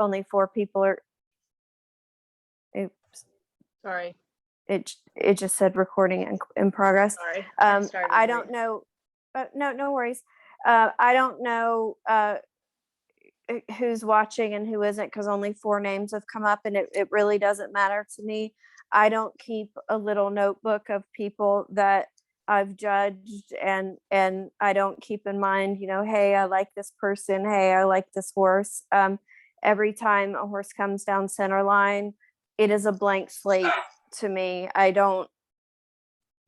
only 4 people are. Oops. Sorry. It just said recording in progress. Sorry. I don't know. No worries. I don't know who's watching and who isn't, because only 4 names have come up, and it really doesn't matter to me. I don't keep a little notebook of people that I've judged, and I don't keep in mind, hey, I like this person. Hey, I like this horse. Every time a horse comes down center line, it is a blank slate to me. I don't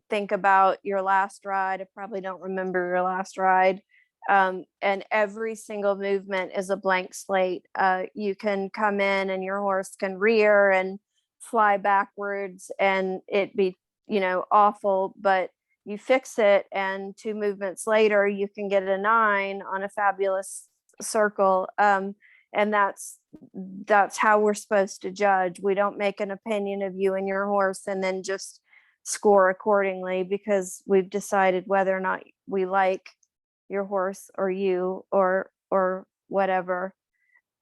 think about your last ride. I probably don't remember your last ride. And every single movement is a blank slate. You can come in and your horse can rear and fly backwards and it be, awful, but you fix it, and 2 movements later, you can get a 9 on a fabulous circle. And that's how we're supposed to judge. We don't make an opinion of you and your horse and then just score accordingly because we've decided whether or not we like your horse or you or whatever.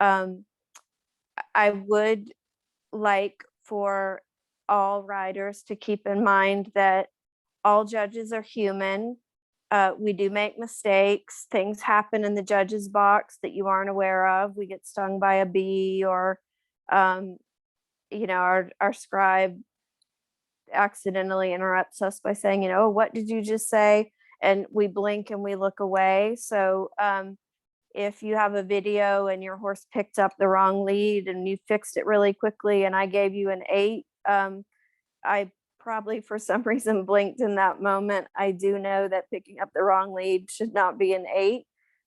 I would like for all riders to keep in mind that all judges are human. We do make mistakes. Things happen in the judge's box that you aren't aware of. We get stung by a bee, or our scribe accidentally interrupts us by saying, oh, what did you just say? And we blink and we look away. So if you have a video and your horse picked up the wrong lead and you fixed it really quickly and I gave you an 8, I probably for some reason blinked in that moment. I do know that picking up the wrong lead should not be an 8,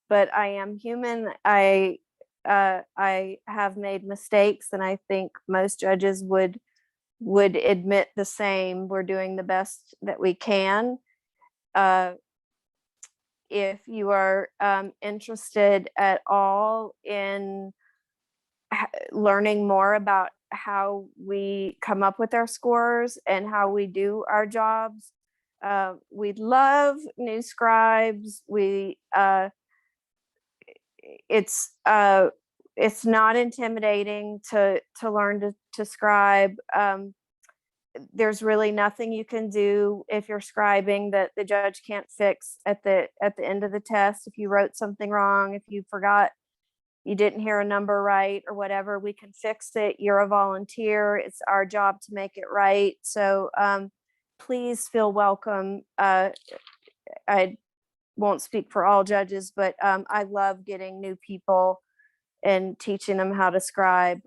but I am human. I have made mistakes, and I think most judges would admit the same. We're doing the best that we can. If you are interested at all in learning more about how we come up with our scores and how we do our jobs, we'd love new scribes. It's not intimidating to learn to scribe. There's really nothing you can do if you're scribing that the judge can't fix at the end of the test. If you wrote something wrong, if you forgot, you didn't hear a number right or whatever, we can fix it. You're a volunteer. It's our job to make it right. So please feel welcome. I won't speak for all judges, but I love getting new people and teaching them how to scribe.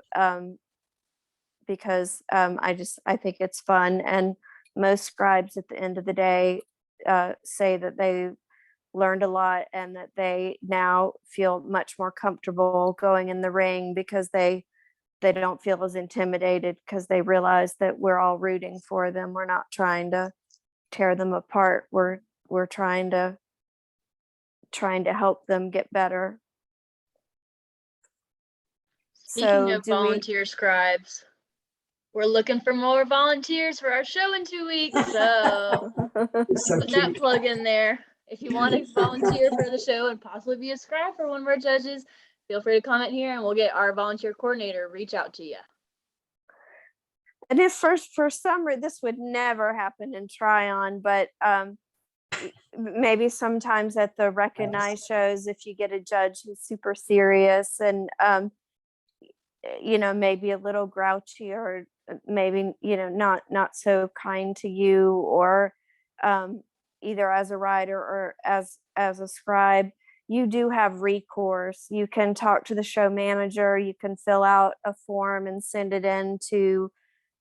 Because I think it's fun, and most scribes at the end of the day say that they learned a lot and that they now feel much more comfortable going in the ring because they don't feel as intimidated because they realize that we're all rooting for them. We're not trying to tear them apart. We're trying to help them get better. Speaking of volunteer scribes, we're looking for more volunteers for our show in 2 weeks. So put that plug in there. If you want to volunteer for the show and possibly be a scribe for one of our judges, feel free to comment here and we'll get our volunteer coordinator reach out to you. And if for some reason, this would never happen in Tryon, but maybe sometimes at the recognized shows, if you get a judge who's super serious and maybe a little grouchy, or maybe not so kind to you, or either as a rider or as a scribe, you do have recourse. You can talk to the show manager. You can fill out a form and send it in to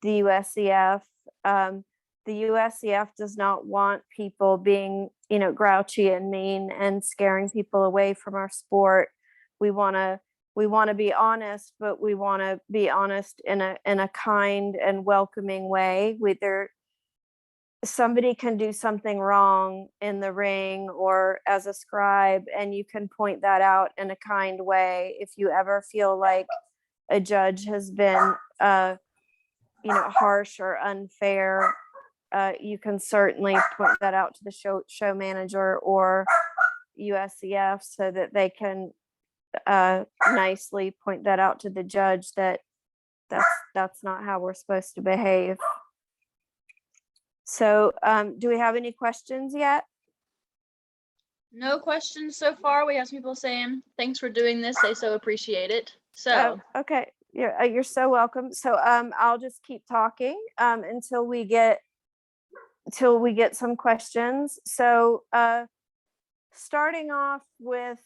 the USEF. The USEF does not want people being grouchy and mean and scaring people away from our sport. We want to be honest, but we want to be honest in a kind and welcoming way. Somebody can do something wrong in the ring or as a scribe, and you can point that out in a kind way. If you ever feel like a judge has been harsh or unfair, you can certainly point that out to the show manager or USEF so that they can nicely point that out to the judge that that's not how we're supposed to behave. So do we have any questions yet? No questions so far. We have some people saying, thanks for doing this. They so appreciate it. So okay, you're so welcome. So I'll just keep talking until we get some questions. So starting off with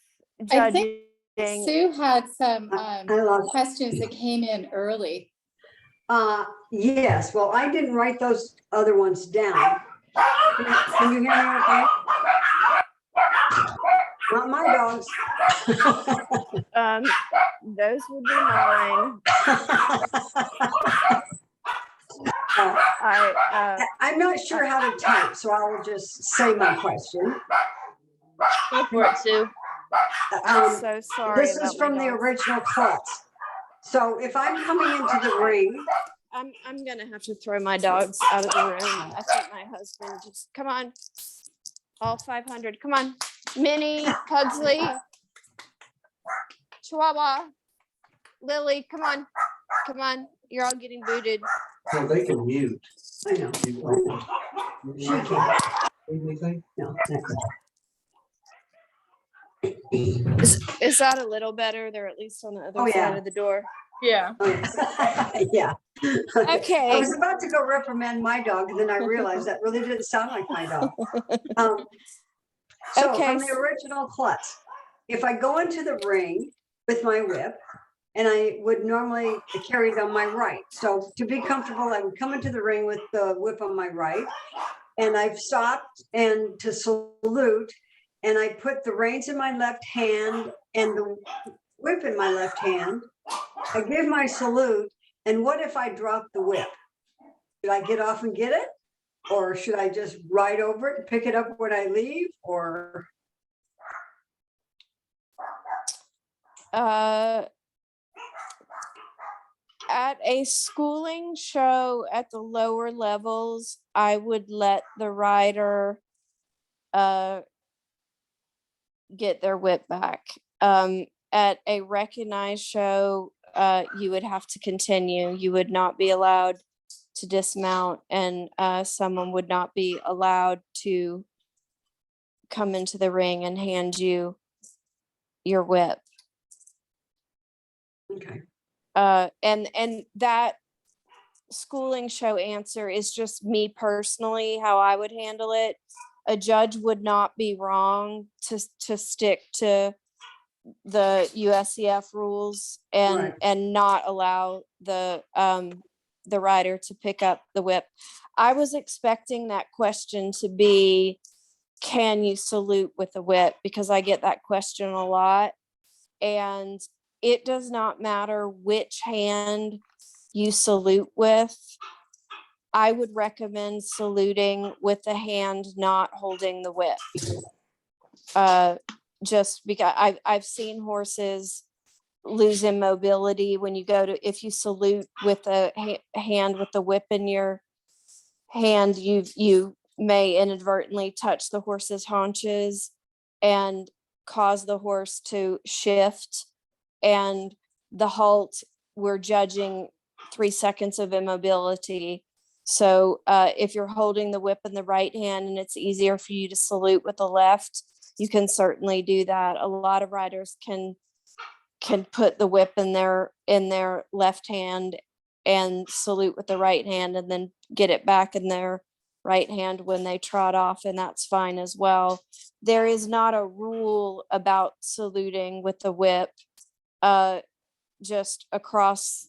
I think judging. Sue had some questions that came in early. Yes, well, I didn't write those other ones down. Can you hear me okay? Not my dogs. Those would be mine. I'm not sure how to type, so I will just say my question. go for it, Sue. I'm so sorry. This is from the original Klutz. So if I'm coming into the ring, I'm gonna have to throw my dogs out of the room. I think my husband just come on. All 500. Come on. Minnie, Pugsley, Chihuahua, Lily, come on. Come on. You're all getting booted. So they can mute. I know. She can't. Anything? No, Is that a little better? They're at least on the other side of the door. Yeah. yeah. Okay. I was about to go reprimand my dog, and then I realized that really didn't sound like my dog. So from the original Klutz, if I go into the ring with my whip, and I would normally carry it on my right. So to be comfortable, I would come into the ring with the whip on my right, and I've stopped and to salute, and I put the reins in my left hand and the whip in my left hand. I give my salute, and what if I drop the whip? Should I get off and get it? Or should I just ride over it and pick it up when I leave? Or at a schooling show at the lower levels, I would let the rider get their whip back. At a recognized show, you would have to continue. You would not be allowed to dismount, and someone would not be allowed to come into the ring and hand you your whip. okay. And that schooling show answer is just me personally, how I would handle it. A judge would not be wrong to stick to the USEF rules and not allow the rider to pick up the whip. I was expecting that question to be, can you salute with a whip? Because I get that question a lot. And it does not matter which hand you salute with. I would recommend saluting with the hand not holding the whip. Just because I've seen horses lose in mobility when you go to, if you salute with a hand with the whip in your hand, you may inadvertently touch the horse's haunches and cause the horse to shift. And the halt, we're judging 3 seconds of immobility. So if you're holding the whip in the right hand and it's easier for you to salute with the left, you can certainly do that. A lot of riders can put the whip in their left hand and salute with the right hand, and then get it back in their right hand when they trot off, and that's fine as well. There is not a rule about saluting with the whip. Just across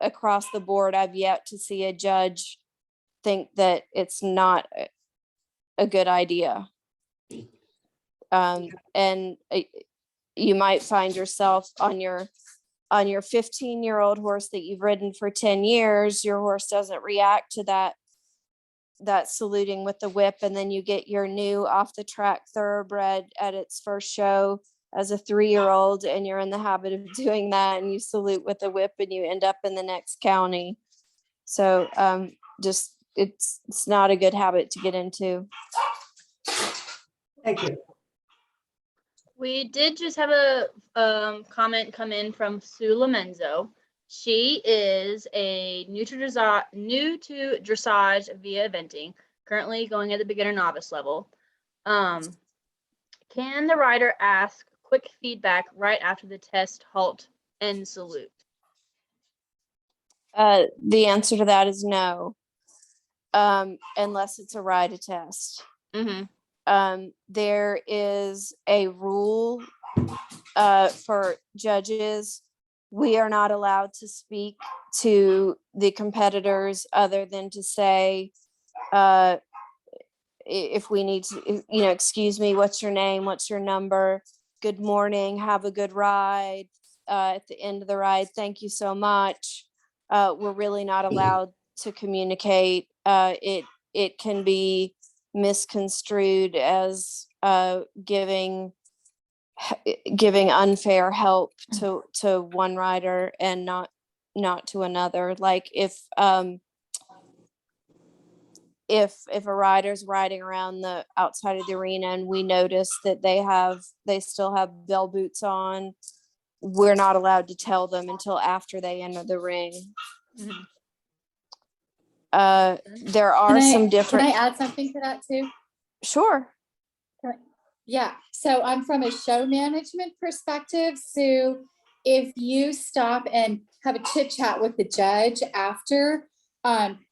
the board, I've yet to see a judge think that it's not a good idea. And you might find yourself on your 15-year-old horse that you've ridden for 10 years, your horse doesn't react to that saluting with the whip, and then you get your new off the track thoroughbred at its first show as a 3-year-old, and you're in the habit of doing that, and you salute with the whip and you end up in the next county. So just it's not a good habit to get into. Thank you. We did just have a comment come in from Sue Lamenzo. She is a new to dressage via eventing, currently going at the beginner novice level. Can the rider ask quick feedback right after the test, halt, and salute? The answer to that is no, unless it's a ride test. There is a rule for judges. We are not allowed to speak to the competitors other than to say, if we need to, excuse me, what's your name? What's your number? Good morning. Have a good ride. At the end of the ride, thank you so much. We're really not allowed to communicate. It can be misconstrued as giving unfair help to one rider and not to another. Like if a rider's riding around the outside of the arena and we notice that they still have bell boots on, we're not allowed to tell them until after they enter the ring. There are some different. Can I add something to that too? Sure. Yeah, so I'm from a show management perspective. So if you stop and have a chit chat with the judge after,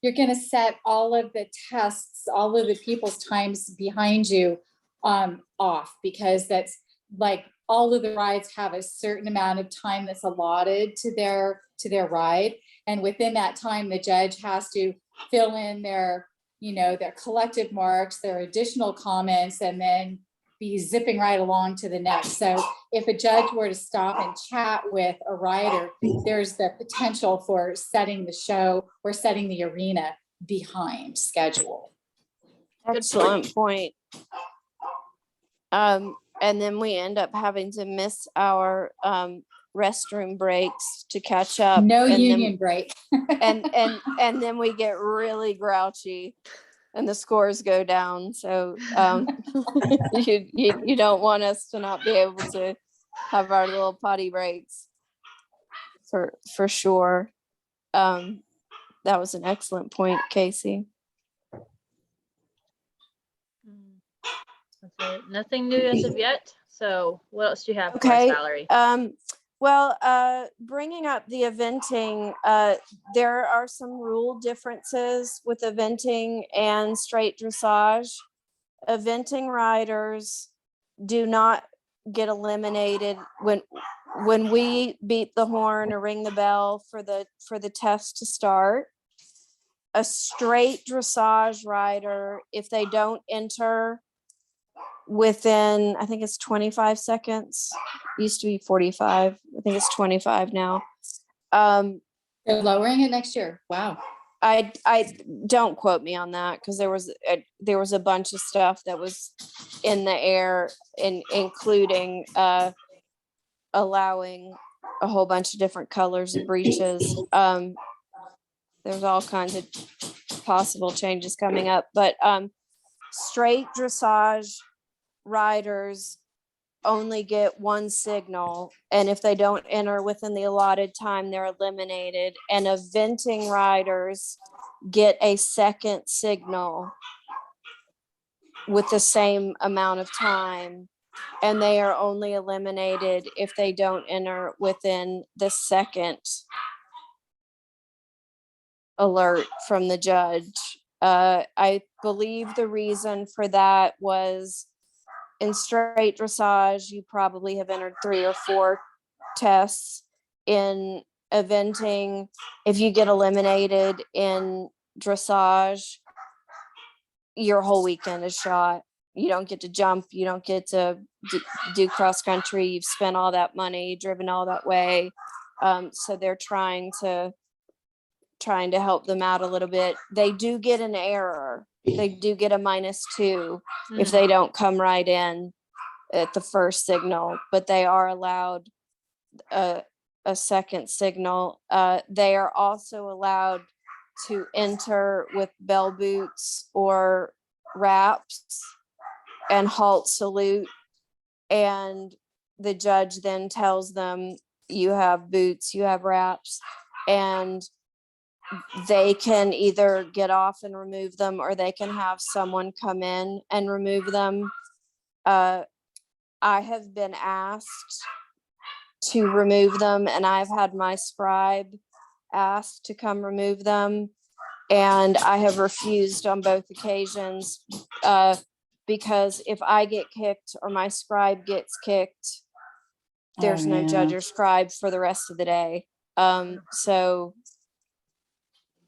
you're going to set all of the tests, all of the people's times behind you off, because that's like all of the rides have a certain amount of time that's allotted to their ride. And within that time, the judge has to fill in their collective marks, their additional comments, and then be zipping right along to the next. So if a judge were to stop and chat with a rider, there's the potential for setting the show or setting the arena behind schedule. Excellent point. And then we end up having to miss our restroom breaks to catch up. No and union then, break. and then we get really grouchy and the scores go down. So you don't want us to not be able to have our little potty breaks for sure. That was an excellent point, Casey. Okay, nothing new as of yet. So what else do you have for us, Okay. Valerie? Well, bringing up the eventing, there are some rule differences with eventing and straight dressage. Eventing riders do not get eliminated when we beat the horn or ring the bell for the test to start. A straight dressage rider, if they don't enter within, I think it's 25 seconds, used to be 45, I think it's 25 now. They're lowering it next year. Wow. I don't quote me on that, because there was a bunch of stuff that was in the air, including allowing a whole bunch of different colors of breeches. There's all kinds of possible changes coming up, but straight dressage riders only get one signal, and if they don't enter within the allotted time, they're eliminated. And eventing riders get a second signal with the same amount of time, and they are only eliminated if they don't enter within the second alert from the judge. I believe the reason for that was, in straight dressage, you probably have entered 3 or 4 tests. In eventing, if you get eliminated in dressage, your whole weekend is shot. You don't get to jump. You don't get to do cross country. You've spent all that money, driven all that way. So they're trying to help them out a little bit. They do get an error. They do get a -2 if they don't come right in at the first signal, but they are allowed a second signal. They are also allowed to enter with bell boots or wraps and halt, salute, and the judge then tells them, you have boots, you have wraps, and they can either get off and remove them, or they can have someone come in and remove them. I have been asked to remove them, and I've had my scribe asked to come remove them, and I have refused on both occasions, because if I get kicked or my scribe gets kicked, there's no judge or scribe for the rest of the day. So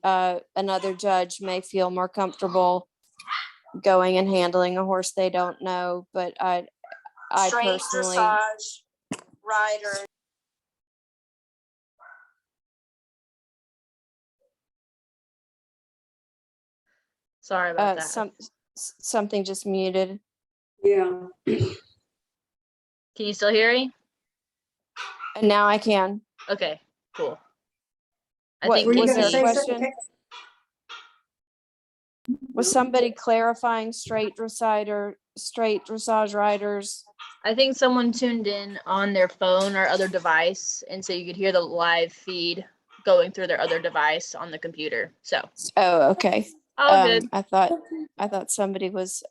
another judge may feel more comfortable going and handling a horse they don't know, but I personally, rider. Sorry about that. Something just muted. Yeah. Can you still hear me? And now I can. Okay, cool. I What think Were you was gonna there a say question? something? Was somebody clarifying straight dressage riders? I think someone tuned in on their phone or other device, and so you could hear the live feed going through their other device on the computer. So, Oh, okay. all good. I thought somebody was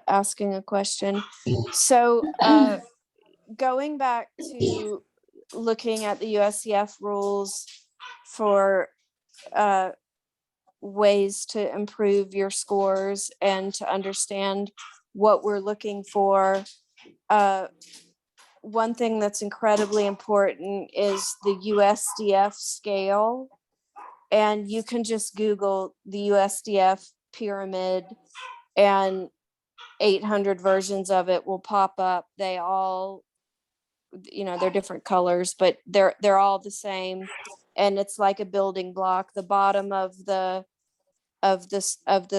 asking a question. So going back to looking at the USEF rules for ways to improve your scores and to understand what we're looking for. One thing that's incredibly important is the USDF scale. And you can just Google the USDF pyramid, and 800 versions of it will pop up. They all, they're different colors, but they're all the same. And it's like a building block. The bottom of the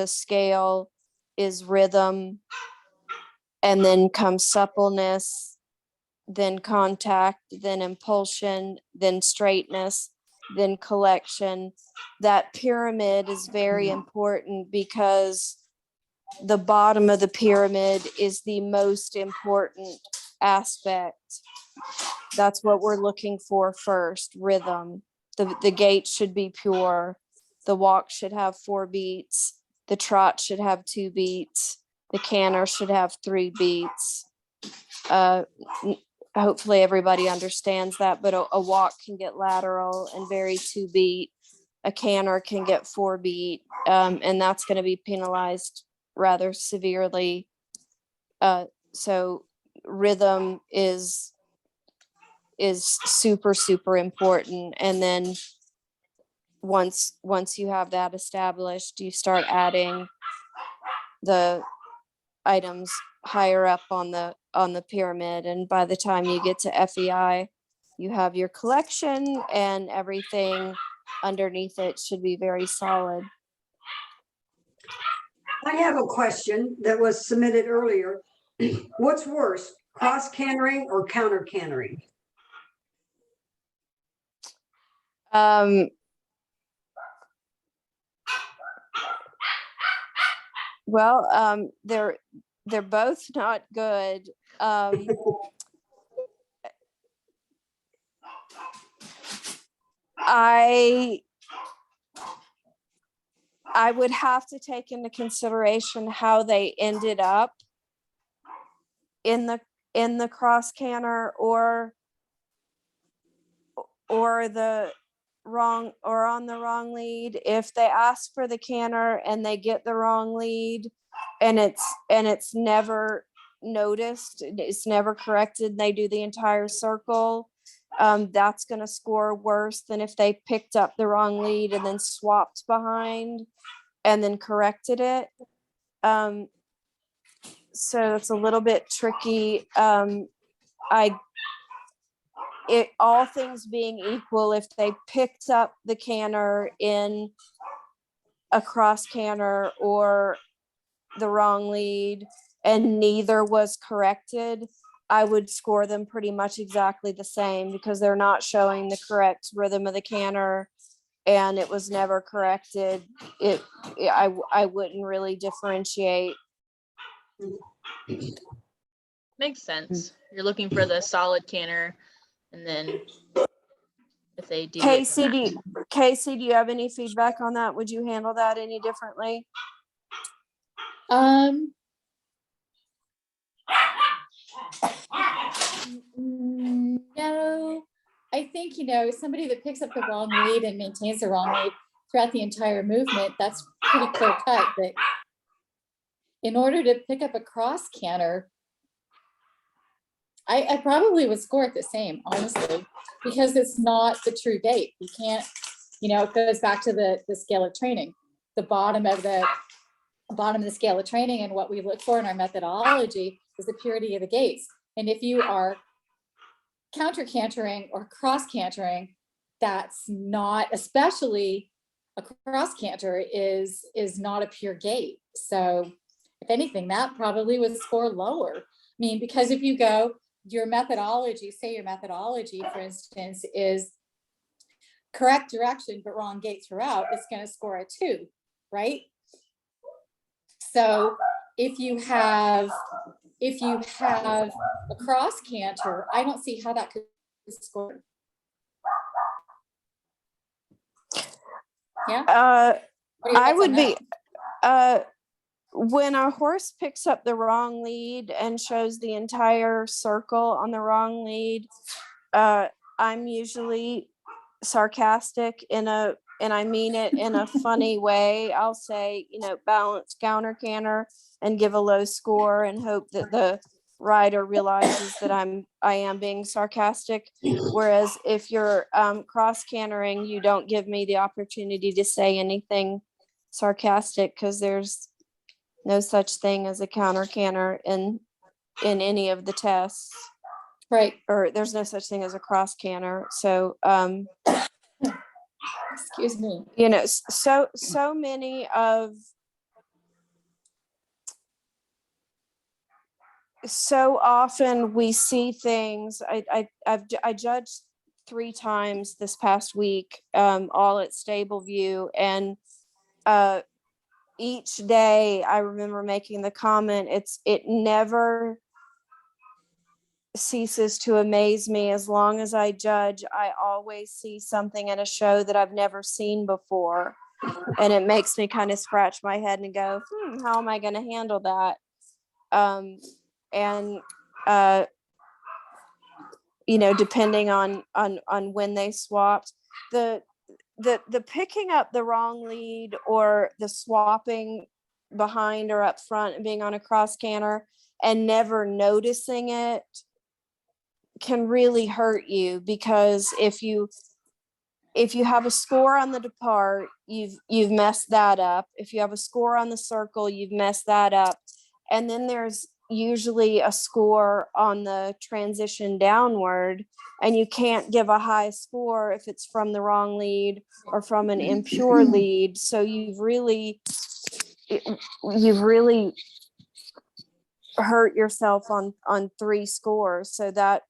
scale is rhythm, and then comes suppleness, then contact, then impulsion, then straightness, then collection. That pyramid is very important because the bottom of the pyramid is the most important aspect. That's what we're looking for first, rhythm. The gait should be pure. The walk should have 4 beats. The trot should have 2 beats. The canter should have 3 beats. Hopefully everybody understands that, but a walk can get lateral and very 2 beat. A canter can get 4 beat, and that's going to be penalized rather severely. So rhythm is super, super important. And then once you have that established, you start adding the items higher up on the pyramid, and by the time you get to FEI, you have your collection, and everything underneath it should be very solid. I have a question that was submitted earlier. What's worse, cross cantering or counter cantering? Well, they're both not good. I would have to take into consideration how they ended up in the cross canter or the wrong, or on the wrong lead. If they ask for the canter and they get the wrong lead, and it's never noticed, it's never corrected, they do the entire circle, that's going to score worse than if they picked up the wrong lead and then swapped behind and then corrected it. So it's a little bit tricky. All things being equal, if they picked up the canter in a cross canter or the wrong lead and neither was corrected, I would score them pretty much exactly the same, because they're not showing the correct rhythm of the canter and it was never corrected. I wouldn't really differentiate. Makes sense. You're looking for the solid canter, and then if they do Casey, do you have any feedback on that? Would you handle that any differently? No, I think, somebody that picks up the wrong lead and maintains the wrong lead throughout the entire movement, that's pretty clear cut. But in order to pick up a cross canter, I probably would score it the same, honestly, because it's not the true gait. You can't, it goes back to the scale of training, the bottom of the scale of training, and what we look for in our methodology is the purity of the gaits. And if you are counter cantering or cross cantering, that's not, especially a cross canter is not a pure gait. So if anything, that probably would score lower. I mean, because if you go, your methodology, for instance, is correct direction, but wrong gait throughout, it's going to score a 2, right? So if you have a cross canter, I don't see how that could score. Yeah. I would be, when a horse picks up the wrong lead and shows the entire circle on the wrong lead, I'm usually sarcastic and I mean it in a funny way. I'll say, balance counter canter and give a low score and hope that the rider realizes that I am being sarcastic. Whereas if you're cross cantering, you don't give me the opportunity to say anything sarcastic, because there's no such thing as a counter canter in any of the tests. Right. Or there's no such thing as a cross canter. So excuse me. So many of so often we see things. I judged 3 times this past week, all at Stable View, and each day I remember making the comment, it never ceases to amaze me. As long as I judge, I always see something at a show that I've never seen before, and it makes me kind of scratch my head and go, how am I going to handle that? Depending on when they swapped, the picking up the wrong lead or the swapping behind or up front and being on a cross canter and never noticing it can really hurt you, because if you have a score on the depart, you've messed that up. If you have a score on the circle, you've messed that up. And then there's usually a score on the transition downward, and you can't give a high score if it's from the wrong lead or from an impure lead. So you've really hurt yourself on 3 scores. So that,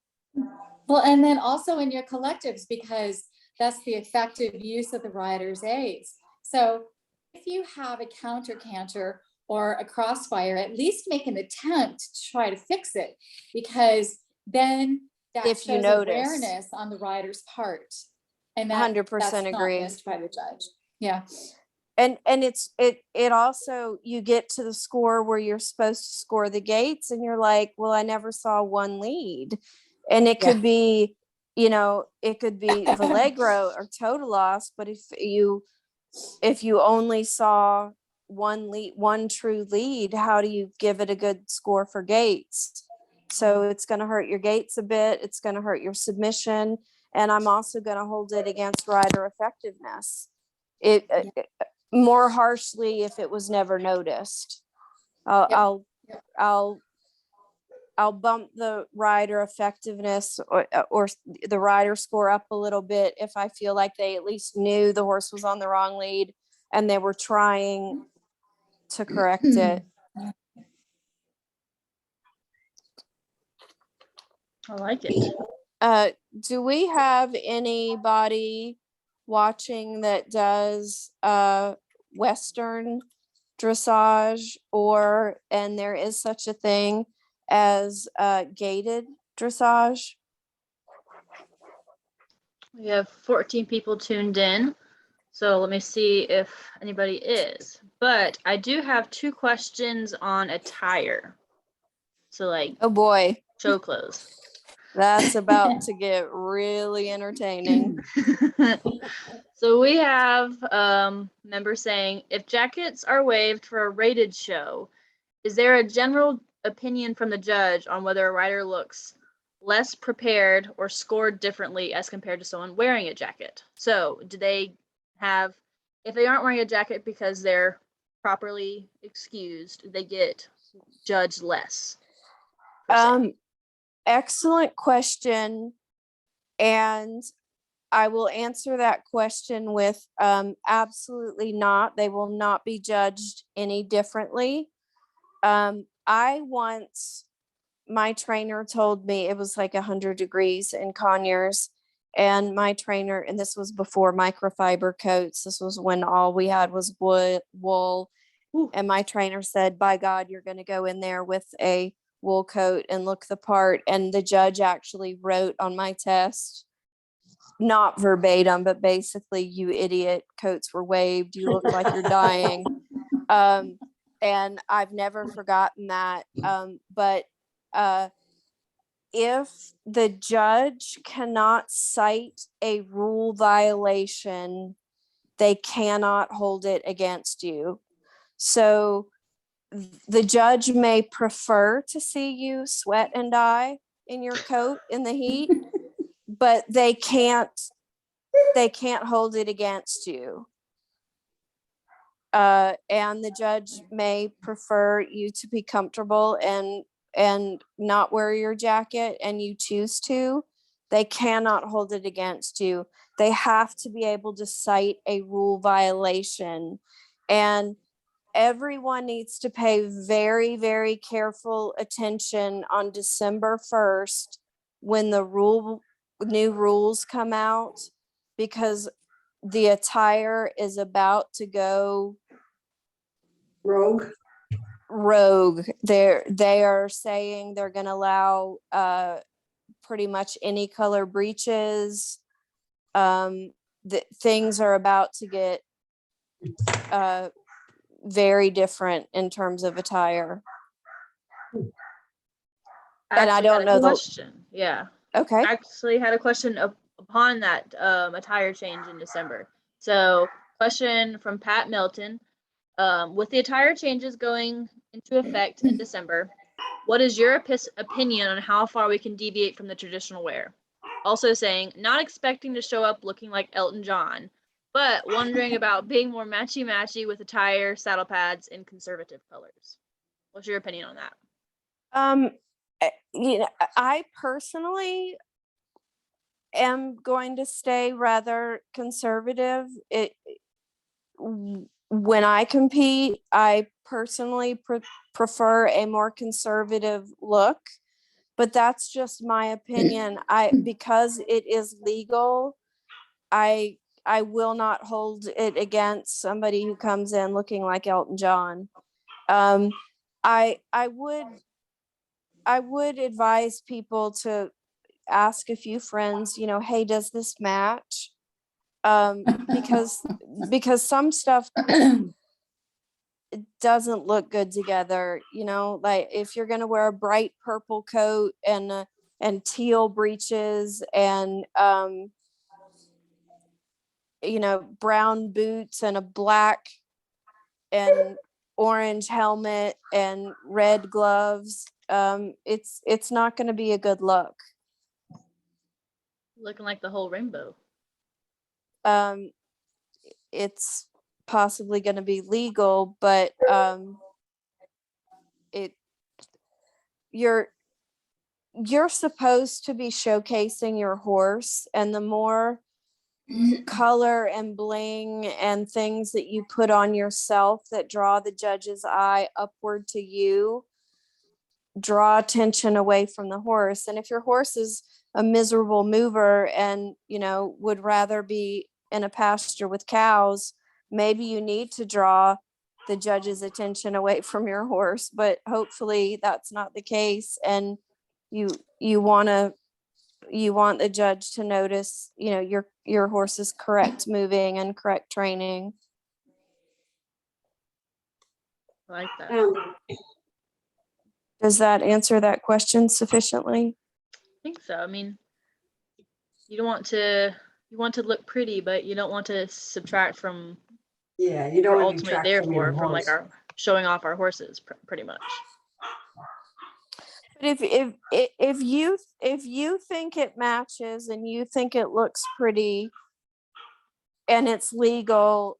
well, and then also in your collectives, because that's the effective use of the rider's aids. So if you have a counter canter or a crossfire, at least make an attempt to try to fix it, because then that if shows you notice awareness on the rider's part, and that 100% that's agree. not missed by the judge. Yeah. And it also, you get to the score where you're supposed to score the gates and you're like, well, I never saw 1 lead. And it could be, it could be Valegro or total loss, but if you only saw 1 true lead, how do you give it a good score for gates? So it's going to hurt your gates a bit. It's going to hurt your submission. And I'm also going to hold it against rider effectiveness. More harshly if it was never noticed. I'll bump the rider effectiveness or the rider score up a little bit if I feel like they at least knew the horse was on the wrong lead and they were trying to correct it. I like it. Do we have anybody watching that does Western dressage, and there is such a thing as gated dressage? We have 14 people tuned in. So let me see if anybody is. But I do have 2 questions on attire. So like, Oh boy, show clothes. that's about to get really entertaining. So we have members saying, if jackets are waived for a rated show, is there a general opinion from the judge on whether a rider looks less prepared or scored differently as compared to someone wearing a jacket? So do they have, if they aren't wearing a jacket because they're properly excused, they get judged less? per se? Excellent question. And I will answer that question with absolutely not. They will not be judged any differently. I once, my trainer told me it was like 100 degrees in Conyers. And my trainer, and this was before microfiber coats, this was when all we had was wool. Ooh. And my trainer said, by God, you're going to go in there with a wool coat and look the part. And the judge actually wrote on my test, not verbatim, but basically, you idiot, coats were waived. You look like you're dying. And I've never forgotten that. But if the judge cannot cite a rule violation, they cannot hold it against you. So the judge may prefer to see you sweat and die in your coat in the heat, but they can't hold it against you. And the judge may prefer you to be comfortable and not wear your jacket, and you choose to. They cannot hold it against you. They have to be able to cite a rule violation. And everyone needs to pay very, very careful attention on December 1st when the new rules come out, because the attire is about to go Rogue. They are saying they're going to allow pretty much any color breeches. Things are about to get very different in terms of attire. And I don't know the question. Yeah. Okay. I actually had a question upon that attire change in December. So, question from Pat Milton. With the attire changes going into effect in December, what is your opinion on how far we can deviate from the traditional wear? Also saying, not expecting to show up looking like Elton John, but wondering about being more matchy-matchy with attire, saddle pads, and conservative colors. What's your opinion on that? I personally am going to stay rather conservative. When I compete, I personally prefer a more conservative look, but that's just my opinion. Because it is legal, I will not hold it against somebody who comes in looking like Elton John. I would advise people to ask a few friends, hey, does this match? Because some stuff doesn't look good together, like if you're going to wear a bright purple coat and teal breeches and brown boots and a black and orange helmet and red gloves, it's not going to be a good look. Looking like the whole rainbow. It's possibly going to be legal, but you're supposed to be showcasing your horse, and the more color and bling and things that you put on yourself that draw the judge's eye upward to you, draw attention away from the horse. And if your horse is a miserable mover and would rather be in a pasture with cows, maybe you need to draw the judge's attention away from your horse, but hopefully that's not the case. And you want the judge to notice, your horse's correct moving and correct training. I like that. Does that answer that question sufficiently? I think so. I mean, you want to look pretty, but you don't want to subtract from Yeah, you what don't we're want to ultimately detract there from your for like horse. our showing off our horses pretty much. But if you think it matches and you think it looks pretty and it's legal,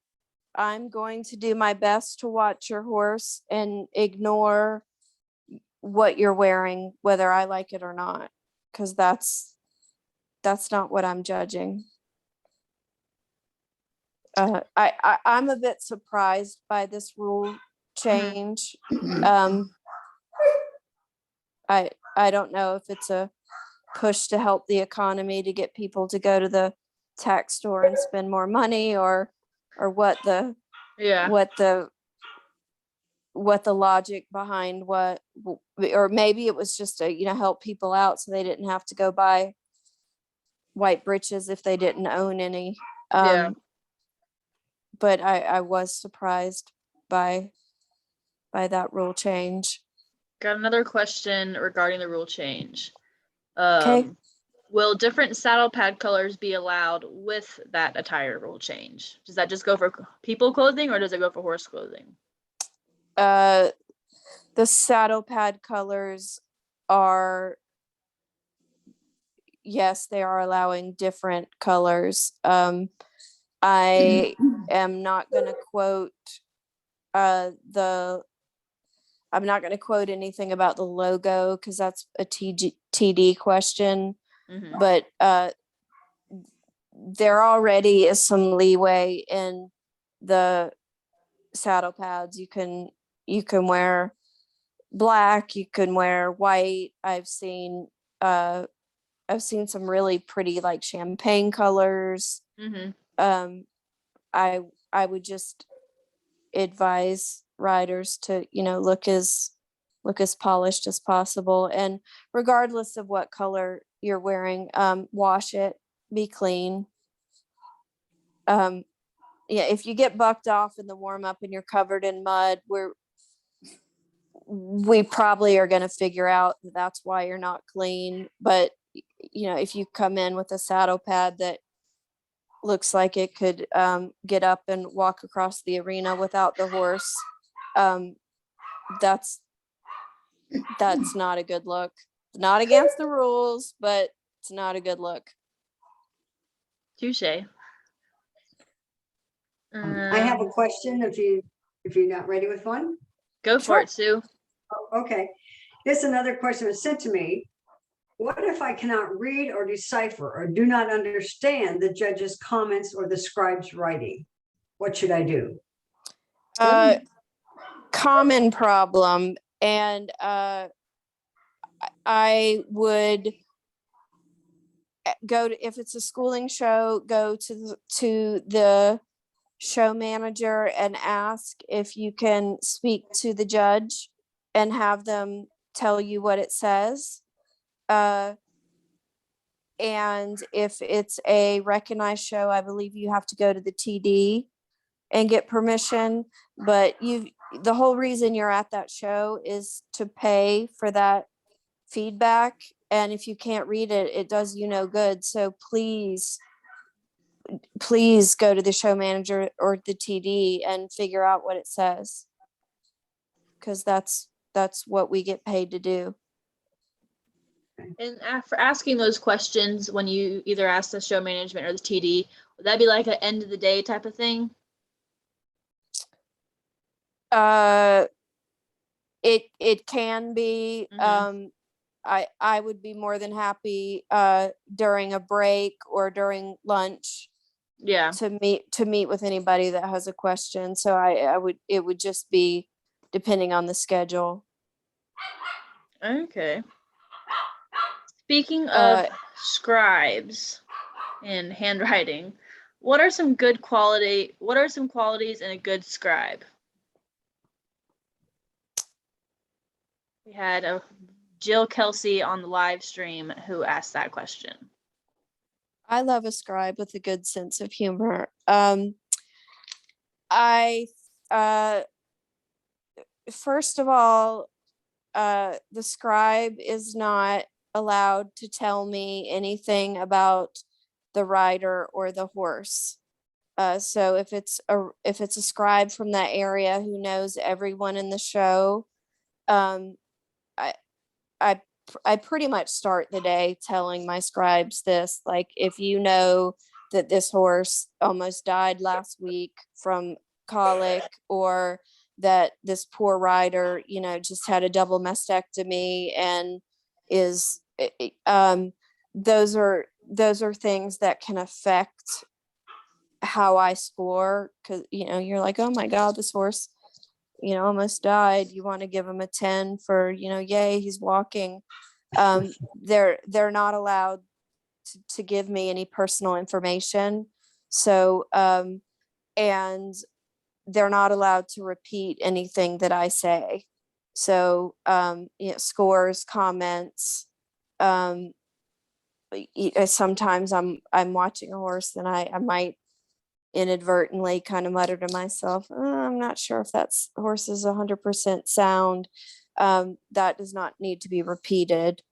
I'm going to do my best to watch your horse and ignore what you're wearing, whether I like it or not, because that's not what I'm judging. I'm a bit surprised by this rule change. I don't know if it's a push to help the economy to get people to go to the tax store and spend more money, or what the logic behind or maybe it was just to help people out so they didn't have to go buy white breeches if they didn't own any. But I was surprised by that rule change. Got another question regarding the rule change. Okay. Will different saddle pad colors be allowed with that attire rule change? Does that just go for people clothing or does it go for horse clothing? The saddle pad colors are, yes, they are allowing different colors. I am not going to quote I'm not going to quote anything about the logo because that's a TD question. Mm-hmm. But there already is some leeway in the saddle pads. You can wear black, you can wear white. I've seen some really pretty like champagne colors. Mm-hmm. I would just advise riders to look as polished as possible, and regardless of what color you're wearing, wash it, be clean. If you get bucked off in the warm-up and you're covered in mud, we probably are going to figure out that's why you're not clean. But if you come in with a saddle pad that looks like it could get up and walk across the arena without the horse, that's not a good look. Not against the rules, but it's not a good look. Touche. I have a question if you're not ready with one. Go for it, Sue. Oh, okay. Here's another question that was sent to me. What if I cannot read or decipher or do not understand the judge's comments or the scribe's writing? What should I do? Common problem. And I would go to, if it's a schooling show, go to the show manager and ask if you can speak to the judge and have them tell you what it says. And if it's a recognized show, I believe you have to go to the TD and get permission. But the whole reason you're at that show is to pay for that feedback. And if you can't read it, it does you no good. So please go to the show manager or the TD and figure out what it says. Because that's what we get paid to do. And for asking those questions, when you either ask the show management or the TD, would that be like an end of the day type of thing? It can be. Mm-hmm. I would be more than happy during a break or during lunch. Yeah. To meet with anybody that has a question. So it would just be depending on the schedule. Okay. Speaking of scribes and handwriting, what are some qualities in a good scribe? We had a Jill Kelsey on the live stream who asked that question. I love a scribe with a good sense of humor. First of all, the scribe is not allowed to tell me anything about the rider or the horse. So if it's a scribe from that area who knows everyone in the show, I I I pretty much start the day telling my scribes this, like, if you know that this horse almost died last week from colic, or that this poor rider, just had a double mastectomy and is, those are things that can affect how I score. Cause you're like, oh my God, this horse, almost died. You want to give him a 10 for, yay, he's walking. They're not allowed to give me any personal information. So, and they're not allowed to repeat anything that I say. So, scores, comments, sometimes I'm watching a horse and I might inadvertently kind of mutter to myself, I'm not sure if that's horse is 100% sound. That does not need to be repeated.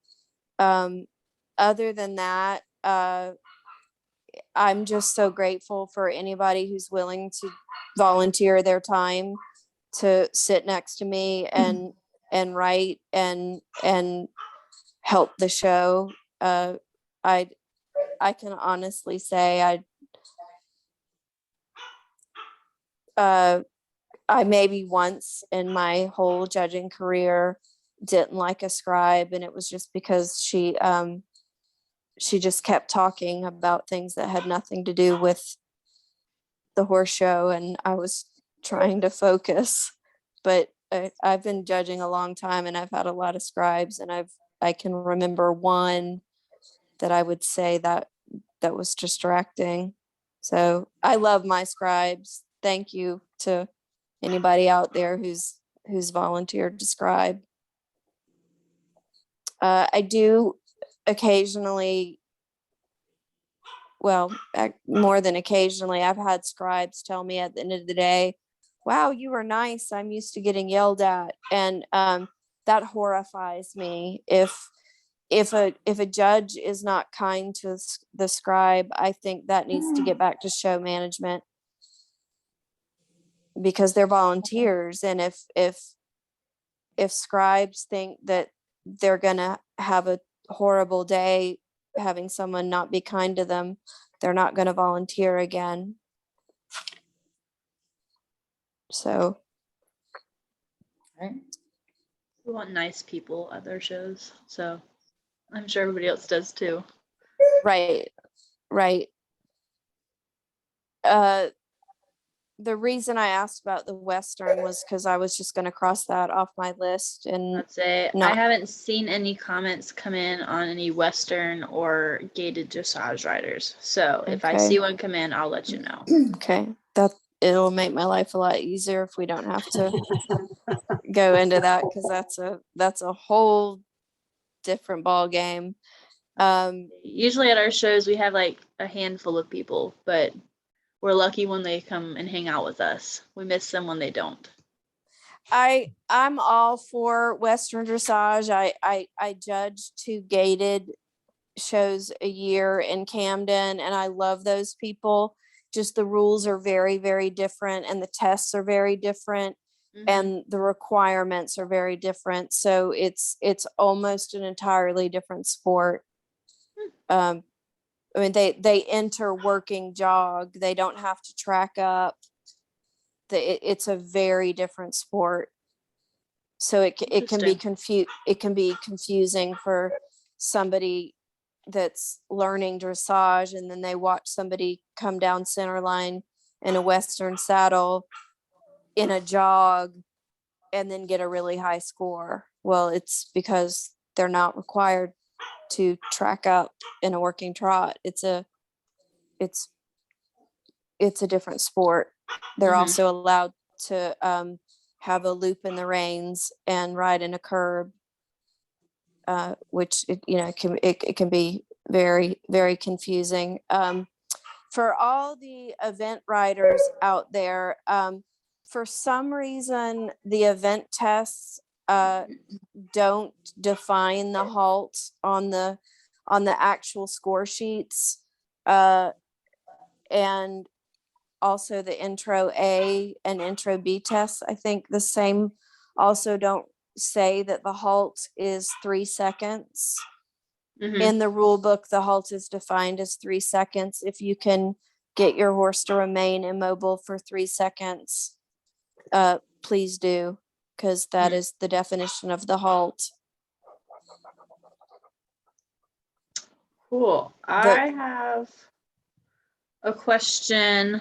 Other than that, I'm just so grateful for anybody who's willing to volunteer their time to sit next to me and write and help the show. I can honestly say I maybe once in my whole judging career didn't like a scribe, and it was just because she just kept talking about things that had nothing to do with the horse show, and I was trying to focus. But I've been judging a long time, and I've had a lot of scribes, and I can remember one that I would say that was distracting. So I love my scribes. Thank you to anybody out there who's volunteered to scribe. I do occasionally, well, more than occasionally, I've had scribes tell me at the end of the day, wow, you were nice. I'm used to getting yelled at. And that horrifies me. If a judge is not kind to the scribe, I think that needs to get back to show management, because they're volunteers. And if scribes think that they're gonna have a horrible day having someone not be kind to them, they're not gonna volunteer again. So. We want nice people at their shows, so I'm sure everybody else does too. Right. The reason I asked about the Western was because I was just going to cross that off my list. And I'd say I haven't seen any comments come in on any Western or gated dressage riders. So if I see one come in, I'll let you know. Okay. It'll make my life a lot easier if we don't have to go into that, because that's a whole different ball game. Usually at our shows we have like a handful of people, but we're lucky when they come and hang out with us. We miss them when they don't. I'm all for Western dressage. I judge 2 gated shows a year in Camden, and I love those people. Just the rules are very, very different, and the tests are very different, and the requirements are very different. So it's almost an entirely different sport. I mean, they enter working jog. They don't have to track up. It's a very different sport. So it can be confusing for somebody that's learning dressage, and then they watch somebody come down center line in a Western saddle in a jog and then get a really high score. Well, it's because they're not required to track up in a working trot. It's a different sport. They're also allowed to have a loop in the reins and ride in a curb. which it can be very, very confusing. For all the event riders out there, for some reason, the event tests don't define the halt on the actual score sheets. And also the intro A and intro B tests, I think the same also don't say that the halt is 3 seconds. In the rule book, the halt is defined as 3 seconds. If you can get your horse to remain immobile for 3 seconds, please do, because that is the definition of the halt. Cool. I have a question.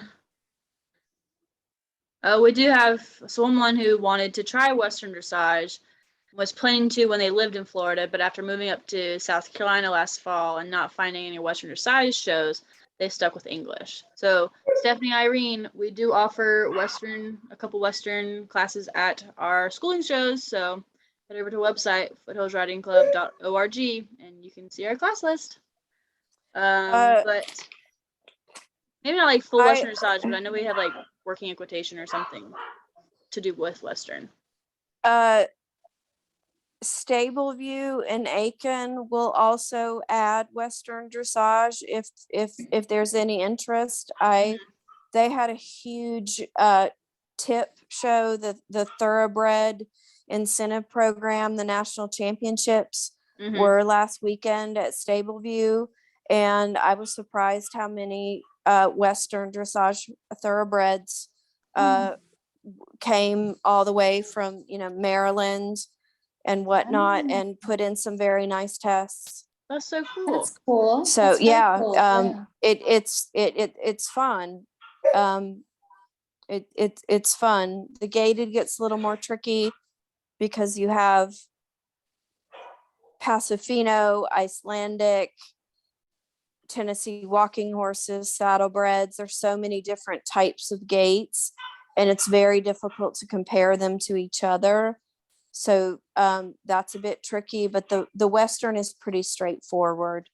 We do have someone who wanted to try Western dressage, was planning to when they lived in Florida, but after moving up to South Carolina last fall and not finding any Western dressage shows, they stuck with English. So Stephanie, Irene, we do offer a couple Western classes at our schooling shows. So head over to the website, foothillsridingclub.org, and you can see our class list. But maybe not like full Western dressage, but I know we have like working equitation or something to do with Western. Stable View and Aiken will also add Western dressage if there's any interest. They had a huge tip show, the thoroughbred incentive program. The national championships were last weekend at Stable View, and I was surprised how many Western dressage thoroughbreds came all the way from Maryland and whatnot, and put in some very nice tests. That's so cool. That's cool. So That's very yeah, cool. it's fun. It's fun. The gated gets a little more tricky because you have Pasofino, Icelandic, Tennessee walking horses, saddlebreds. There's so many different types of gaits, and it's very difficult to compare them to each other. So that's a bit tricky, but the Western is pretty straightforward.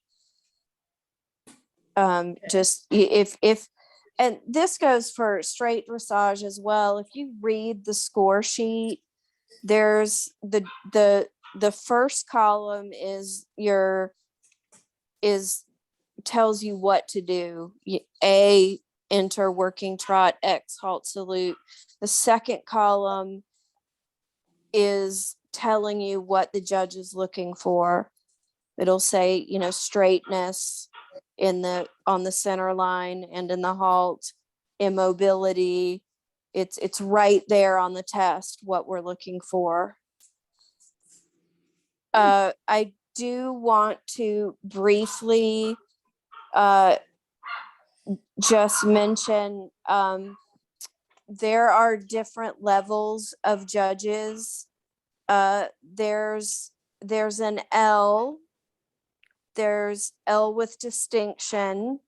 Just if and this goes for straight dressage as well. If you read the score sheet, there's the first column tells you what to do. A, enter working trot, X, halt salute. The second column is telling you what the judge is looking for. It'll say, straightness on the center line and in the halt, immobility. It's right there on the test what we're looking for. I do want to briefly just mention there are different levels of judges. There's an L. There's L with distinction,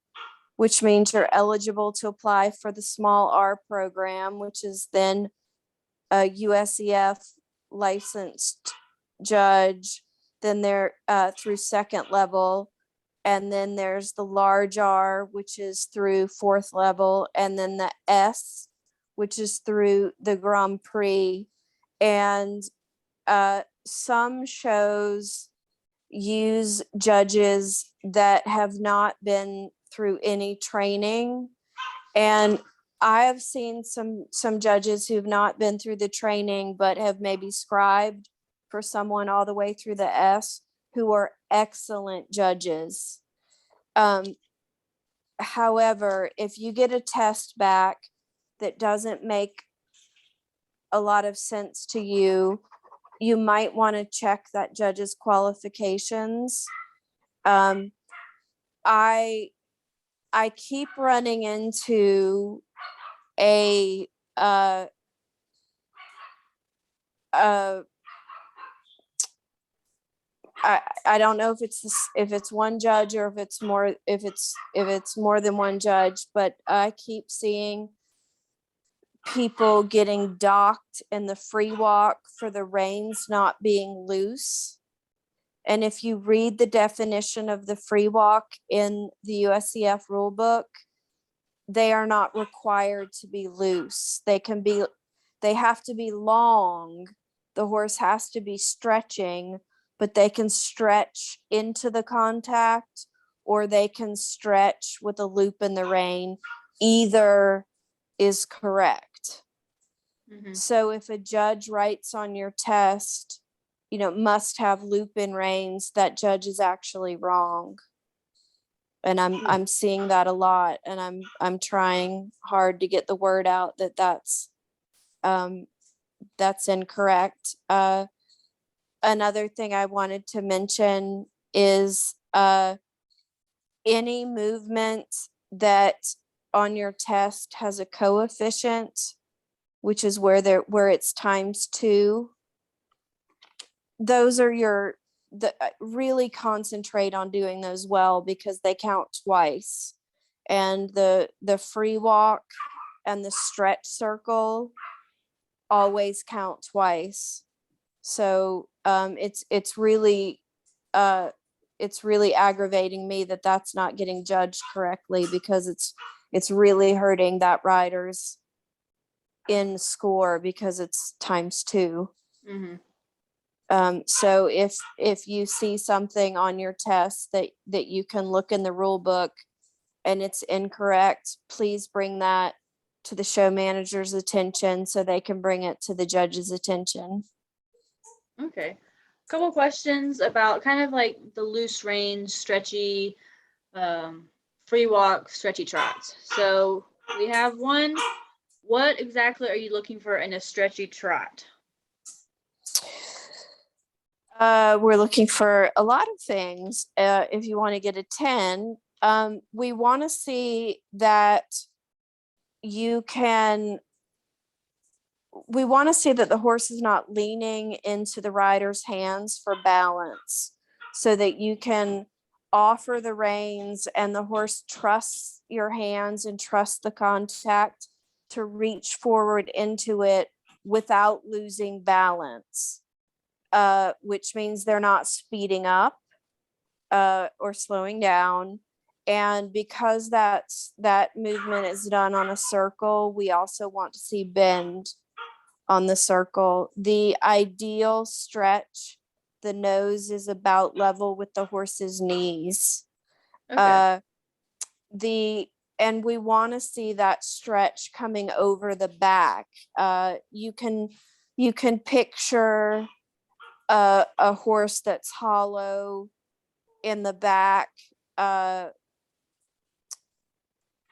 which means you're eligible to apply for the small R program, which is then a USEF licensed judge. Then they're through second level. And then there's the large R, which is through fourth level. And then the S, which is through the Grand Prix. And some shows use judges that have not been through any training. And I have seen some judges who've not been through the training, but have maybe scribed for someone all the way through the S, who are excellent judges. However, if you get a test back that doesn't make a lot of sense to you, you might want to check that judge's qualifications. I keep running into I don't know if it's one judge or if it's more than one judge, but I keep seeing people getting docked in the free walk for the reins not being loose. And if you read the definition of the free walk in the USEF rule book, they are not required to be loose. They have to be long. The horse has to be stretching, but they can stretch into the contact or they can stretch with a loop in the rein. Either is correct. So if a judge writes on your test, must have loop in reins, that judge is actually wrong. And I'm seeing that a lot, and I'm trying hard to get the word out that that's incorrect. Another thing I wanted to mention is any movement that on your test has a coefficient, which is where it's ×2. Those are really concentrate on doing those well, because they count twice. And the free walk and the stretch circle always count twice. So it's really aggravating me that that's not getting judged correctly, because it's really hurting that rider's in score, because it's ×2. So if you see something on your test that you can look in the rule book and it's incorrect, please bring that to the show manager's attention so they can bring it to the judge's attention. Okay. A couple questions about kind of like the loose rein, stretchy, free walk, stretchy trots. So we have one. What exactly are you looking for in a stretchy trot? We're looking for a lot of things. If you want to get a 10, we want to see that we want to see that the horse is not leaning into the rider's hands for balance, so that you can offer the reins and the horse trusts your hands and trusts the contact to reach forward into it without losing balance. Which means they're not speeding up or slowing down. And because that movement is done on a circle, we also want to see bend on the circle. The ideal stretch, the nose is about level with the horse's knees. Okay. And we want to see that stretch coming over the back. You can picture a horse that's hollow in the back. I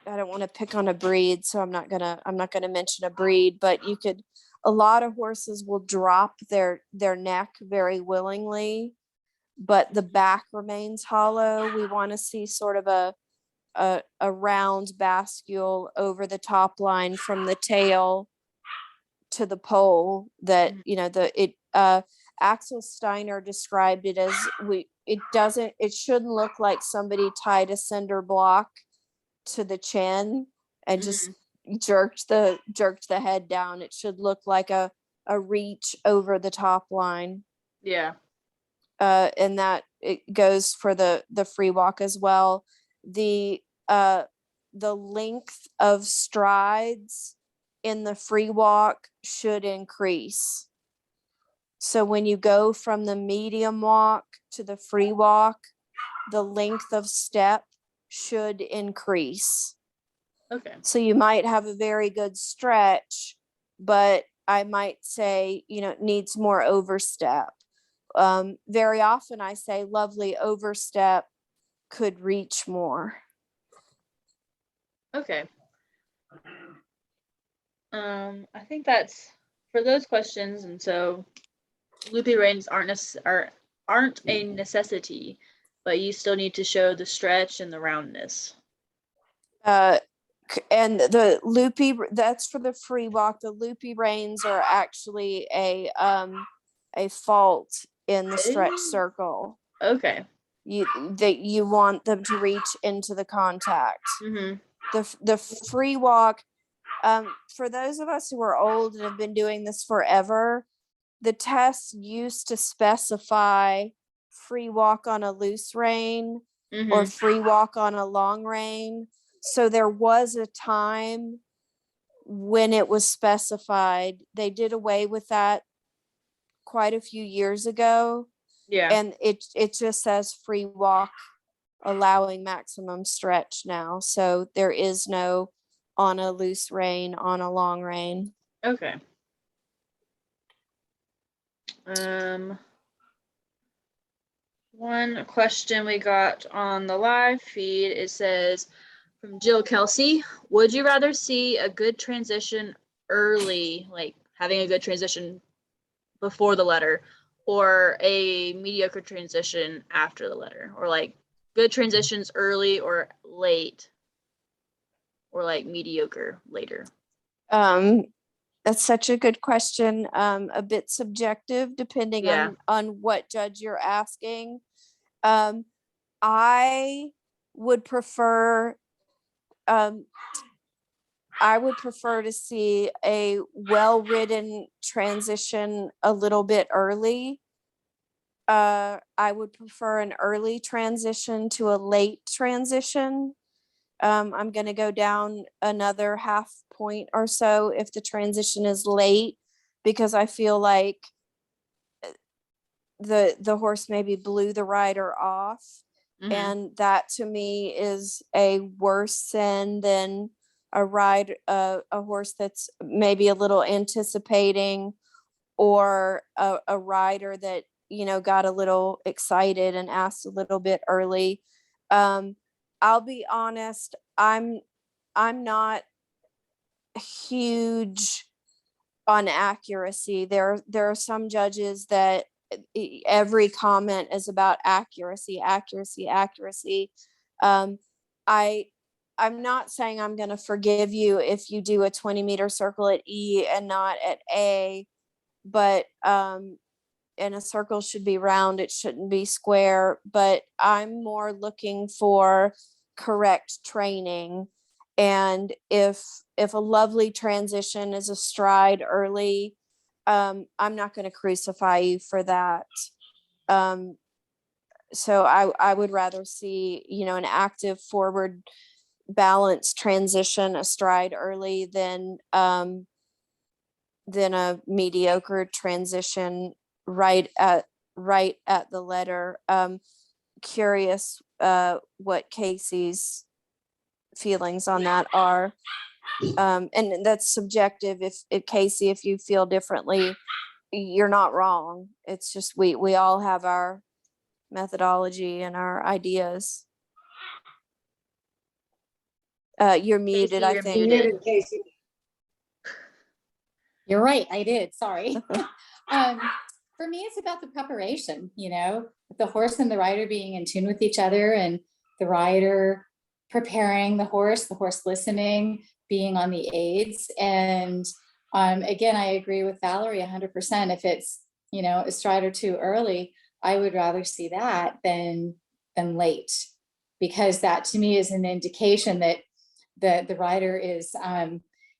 don't want to pick on a breed, so I'm not gonna mention a breed, but a lot of horses will drop their neck very willingly, but the back remains hollow. We want to see sort of a round bascule over the top line from the tail to the pole, that Axel Steiner described it as it shouldn't look like somebody tied a cinder block to the chin and just jerked the head down. It should look like a reach over the top line. Yeah. And that it goes for the free walk as well. The length of strides in the free walk should increase. So when you go from the medium walk to the free walk, the length of step should increase. Okay. So you might have a very good stretch, but I might say, needs more overstep. Very often I say lovely overstep could reach more. Okay. I think that's for those questions, and so loopy reins aren't a necessity, but you still need to show the stretch and the roundness. And the loopy, that's for the free walk. The loopy reins are actually a fault in the stretch circle. Okay. You want them to reach into the contact. The free walk, for those of us who are old and have been doing this forever, the test used to specify free walk on a loose rein or Mhm. free walk on a long rein. So there was a time when it was specified. They did away with that quite a few years ago. Yeah. And it just says free walk allowing maximum stretch now. So there is no on a loose rein, on a long rein. Okay. One question we got on the live feed, it says from Jill Kelsey, would you rather see a good transition early, like having a good transition before the letter, or a mediocre transition after the letter, or like good transitions early or late, or like mediocre later? That's such a good question. A bit subjective depending Yeah. on what judge you're asking. I would prefer to see a well-written transition a little bit early. I would prefer an early transition to a late transition. I'm going to go down another half point or so if the transition is late, because I feel like the horse maybe blew the rider off. Mhm. And that to me is a worse sin than a horse that's maybe a little anticipating, or a rider that, got a little excited and asked a little bit early. I'll be honest, I'm not huge on accuracy. There are some judges that every comment is about accuracy, accuracy, accuracy. I'm not saying I'm going to forgive you if you do a 20-meter circle at E and not at A, but and a circle should be round, it shouldn't be square. But I'm more looking for correct training. And if a lovely transition is a stride early, I'm not going to crucify you for that. So I would rather see, an active forward balanced transition, a stride early, than a mediocre transition right at the letter. Curious what Casey's feelings on that are. And that's subjective. If Casey, if you feel differently, you're not wrong. It's just we all have our methodology and our ideas. You're muted, Casey, I you're think. You muted. muted, Casey. You're right, I did, sorry. For me, it's about the preparation, the horse and the rider being in tune with each other, and the rider preparing the horse listening, being on the aids. And again, I agree with Valerie 100%. If it's, a stride or two early, I would rather see that than late, because that to me is an indication that the rider is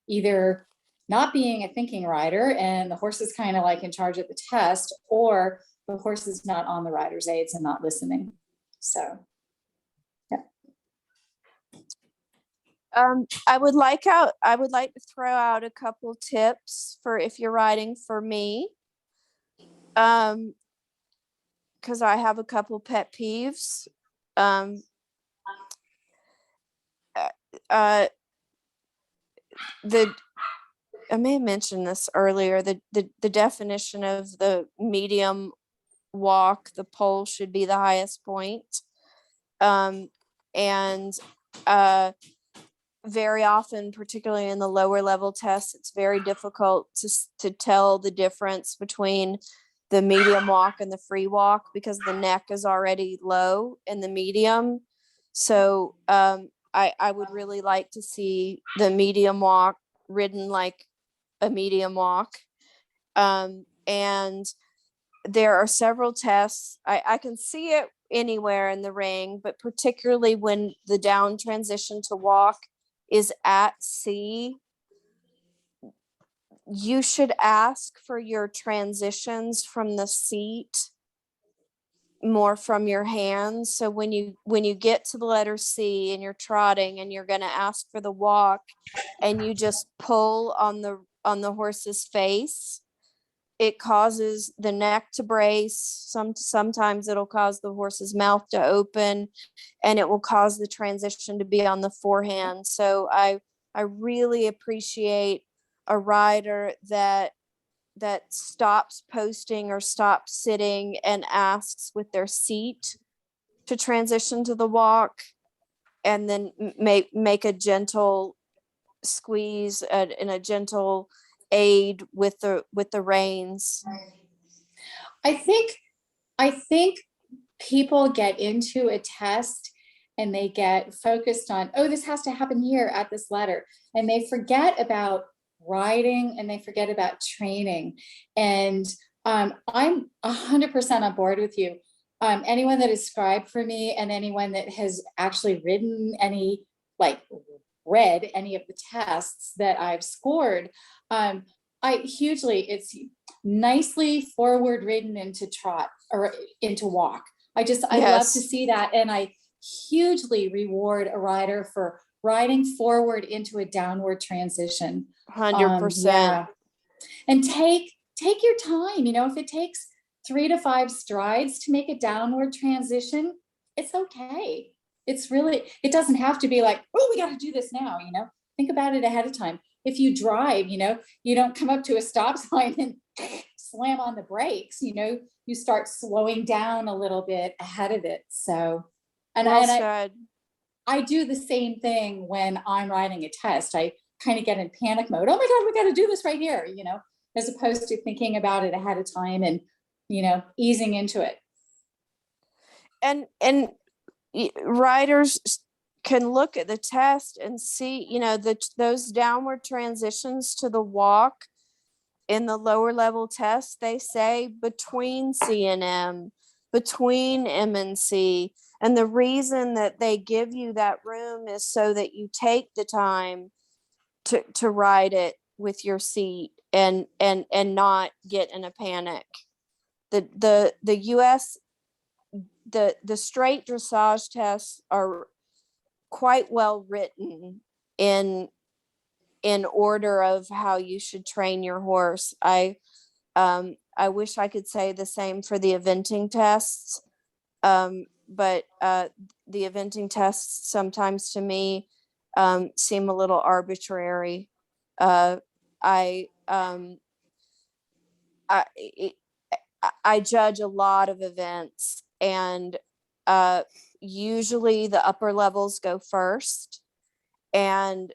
either not being a thinking rider and the horse is kind of like in charge of the test, or the horse is not on the rider's aids and not listening. So, yeah. I would like to throw out a couple tips for if you're riding for me. Because I have a couple pet peeves. I may have mentioned this earlier, the definition of the medium walk, the pole should be the highest point. And very often, particularly in the lower level tests, it's very difficult to tell the difference between the medium walk and the free walk, because the neck is already low in the medium. So I would really like to see the medium walk ridden like a medium walk. And there are several tests. I can see it anywhere in the ring, but particularly when the down transition to walk is at C, you should ask for your transitions from the seat more from your hands. So when you get to the letter C and you're trotting and you're going to ask for the walk, and you just pull on the horse's face, it causes the neck to brace. Sometimes it'll cause the horse's mouth to open, and it will cause the transition to be on the forehand. So I really appreciate a rider that stops posting or stops sitting and asks with their seat to transition to the walk, and then make a gentle squeeze and a gentle aid with the reins. I think people get into a test and they get focused on, oh, this has to happen here at this letter, and they forget about riding and they forget about training. And I'm 100% on board with you. Anyone that has scribed for me and anyone that has actually ridden any, like read any of the tests that I've scored, it's nicely forward ridden into trot or into walk. I love to see that. And I hugely reward a rider for riding forward into a downward transition. 100%. Yeah. And take your time. If it takes 3 to 5 strides to make a downward transition, it's okay. It doesn't have to be like, oh, we got to do this now. Think about it ahead of time. If you drive, you don't come up to a stop sign and slam on the brakes. You start slowing down a little bit ahead of it. So, I do the same thing when I'm riding a test. I kind of get in panic mode. Oh my God, we got to do this right here, as opposed to thinking about it ahead of time and, easing into it. And riders can look at the test and see, those downward transitions to the walk in the lower level test, they say between C and M, between M and C. And the reason that they give you that room is so that you take the time to ride it with your seat and not get in a panic. The US, the straight dressage tests are quite well written in order of how you should train your horse. I wish I could say the same for the eventing tests. But the eventing tests sometimes to me seem a little arbitrary. I judge a lot of events, and usually the upper levels go first, and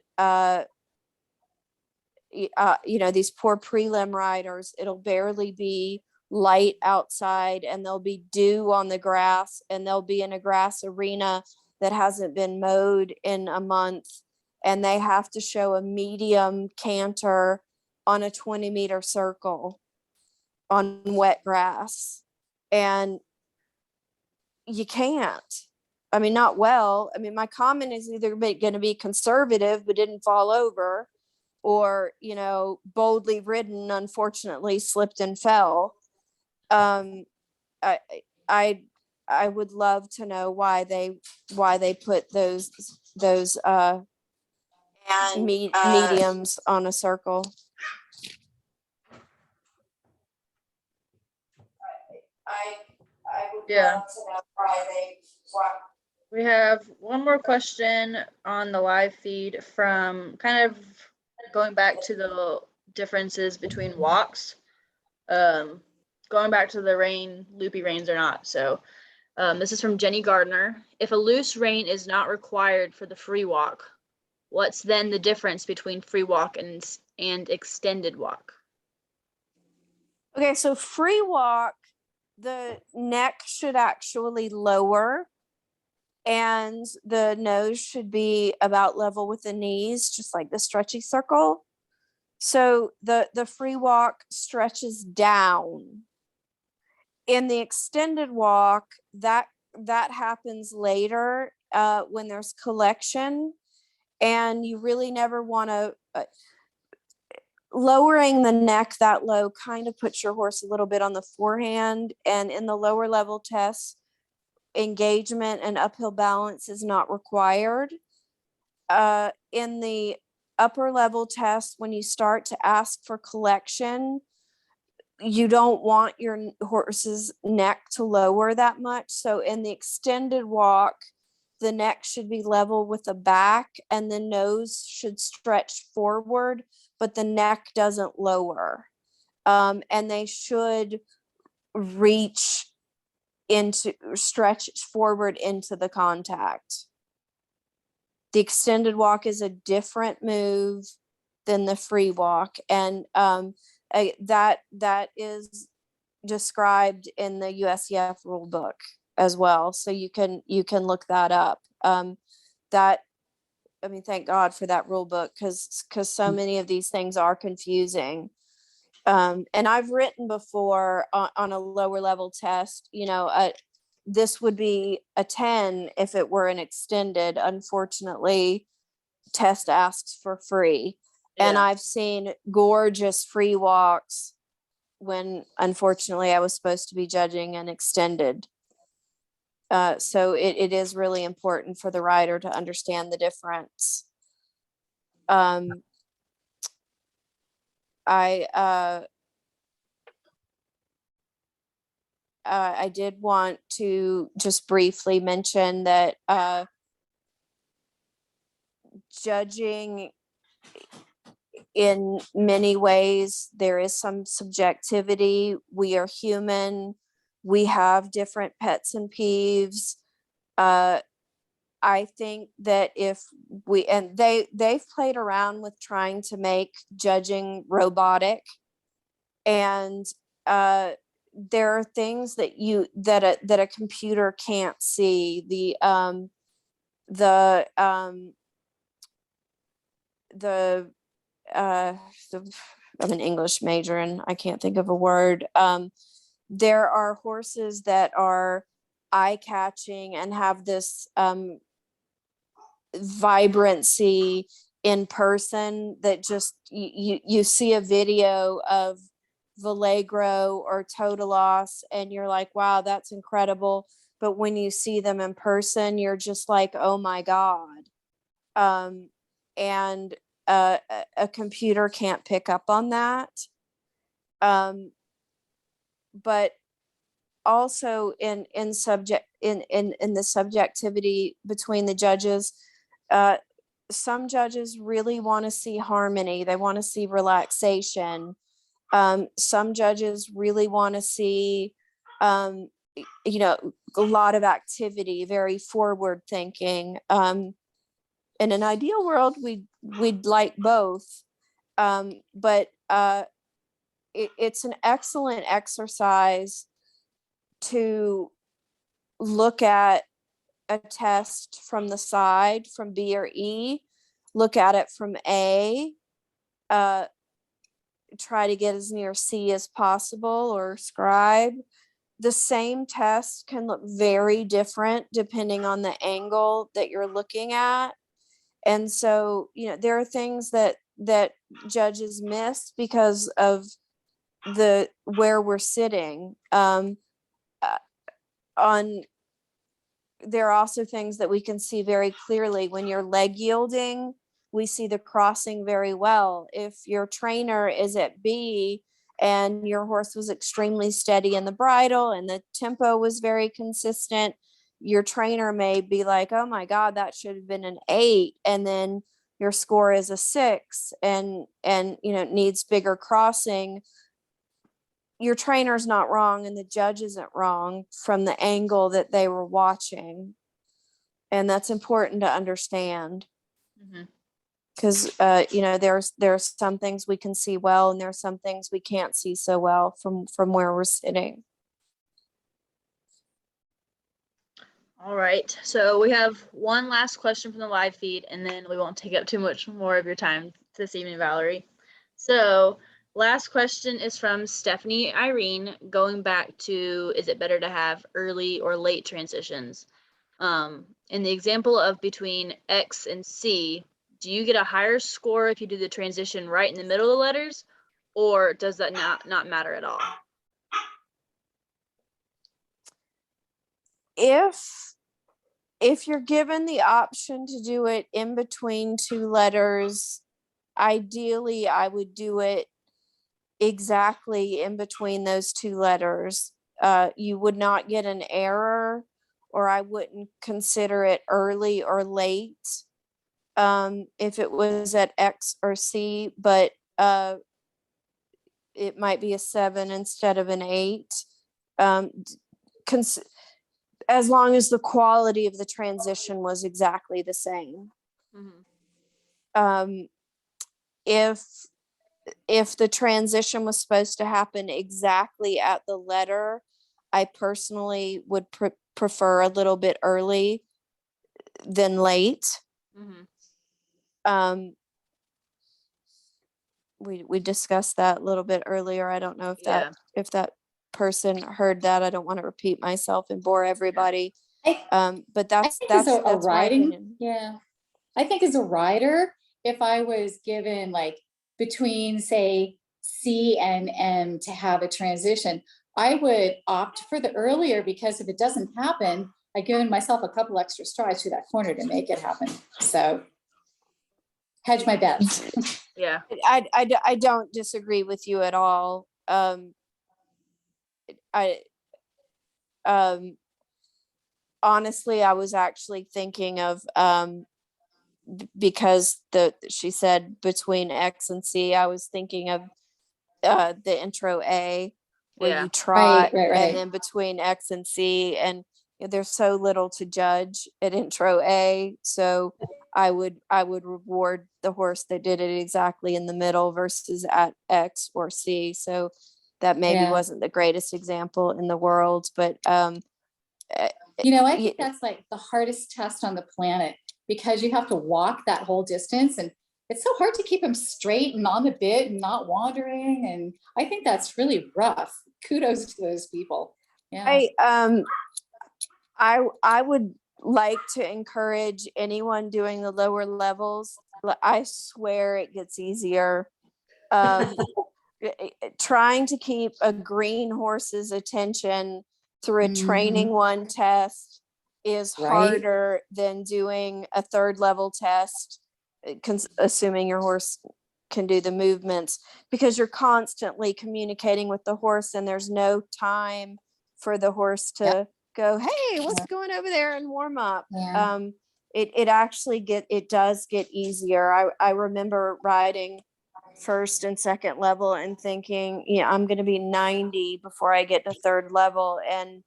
these poor prelim riders, it'll barely be light outside and there'll be dew on the grass, and they'll be in a grass arena that hasn't been mowed in a month, and they have to show a medium canter on a 20-meter circle on wet grass, and you can't. Not well. My comment is either going to be conservative but didn't fall over, or boldly ridden, unfortunately slipped and fell. I would love to know why they put those mediums on a circle. I would love to know why. We have one more question on the live feed from kind of going back to the differences between walks, going back to the loopy reins or not. So this is from Jenny Gardner. If a loose rein is not required for the free walk, what's then the difference between free walk and extended walk? Okay, so free walk, the neck should actually lower and the nose should be about level with the knees, just like the stretchy circle. So the free walk stretches down. In the extended walk, that happens later when there's collection, and you really never want to lowering the neck that low kind of puts your horse a little bit on the forehand, and in the lower level tests, engagement and uphill balance is not required. In the upper level test, when you start to ask for collection, you don't want your horse's neck to lower that much. So in the extended walk, the neck should be level with the back and the nose should stretch forward, but the neck doesn't lower. And they should stretch forward into the contact. The extended walk is a different move than the free walk. And that is described in the USEF rule book as well. So you can look that up. Thank God for that rule book, because so many of these things are confusing. And I've written before on a lower level test, this would be a 10 if it were an extended. Unfortunately, test asks for free. And I've seen gorgeous free walks when unfortunately I was supposed to be judging an extended. So it is really important for the rider to understand the difference. I did want to just briefly mention that judging, in many ways, there is some subjectivity. We are human. We have different pets and peeves. I think that they've played around with trying to make judging robotic, and there are things that a computer can't see. I'm an English major and I can't think of a word. There are horses that are eye-catching and have this vibrancy in person that just you see a video of Vallegro or Totalos and you're like, wow, that's incredible. But when you see them in person, you're just like, oh my God. And a computer can't pick up on that. But also in the subjectivity between the judges, some judges really want to see harmony. They want to see relaxation. Some judges really want to see, a lot of activity, very forward thinking. In an ideal world, we'd like both. But it's an excellent exercise to look at a test from the side, from B or E, look at it from A, try to get as near C as possible, or scribe. The same test can look very different depending on the angle that you're looking at. And so, there are things that judges miss because of where we're sitting. There are also things that we can see very clearly. When you're leg yielding, we see the crossing very well. If your trainer is at B and your horse was extremely steady in the bridle and the tempo was very consistent, your trainer may be like, oh my God, that should have been an 8. And then your score is a 6 and needs bigger crossing. Your trainer's not wrong and the judge isn't wrong from the angle that they were watching. And that's important to understand. Because, there's some things we can see well and there's some things we can't see so well from where we're sitting. All right, so we have one last question from the live feed and then we won't take up too much more of your time this evening, Valerie. So last question is from Stephanie Irene, going back to, is it better to have early or late transitions? In the example of between X and C, do you get a higher score if you do the transition right in the middle of the letters, or does that not matter at all? If you're given the option to do it in between two letters, ideally I would do it exactly in between those two letters. You would not get an error, or I wouldn't consider it early or late if it was at X or C, but it might be a 7 instead of an 8. As long as the quality of the transition was exactly the same. Mm-hmm. If the transition was supposed to happen exactly at the letter, I personally would prefer a little bit early than late. Mm-hmm. We discussed that a little bit earlier. I don't know if that person heard that. I don't want to repeat myself and bore everybody. But that's my opinion. Yeah. I think as a writer, if I was given like between say C and M to have a transition, I would opt for the earlier, because if it doesn't happen, I've given myself a couple extra strides through that corner to make it happen. So hedge my bets. Yeah. I don't disagree with you at all. Honestly, I was actually thinking of because she said between X and C, I was thinking of the intro A, where you trot, Right. and then between X and C, and there's so little to judge at intro A, so I would reward the horse that did it exactly in the middle versus at X or C. So that maybe wasn't the greatest example in the world, but I think that's like the hardest test on the planet, because you have to walk that whole distance, and it's so hard to keep them straight and on the bit and not wandering. And I think that's really rough. Kudos to those people. Yeah. I would like to encourage anyone doing the lower levels. I swear it gets easier. Trying to keep a green horse's attention through a training one test is harder than doing a third level test, assuming your horse can do the movements, because you're constantly communicating with the horse and there's no time for the horse to go, hey, what's going over there, and warm up. It does get easier. I remember riding first and second level and thinking, I'm going to be 90 before I get to third level. And,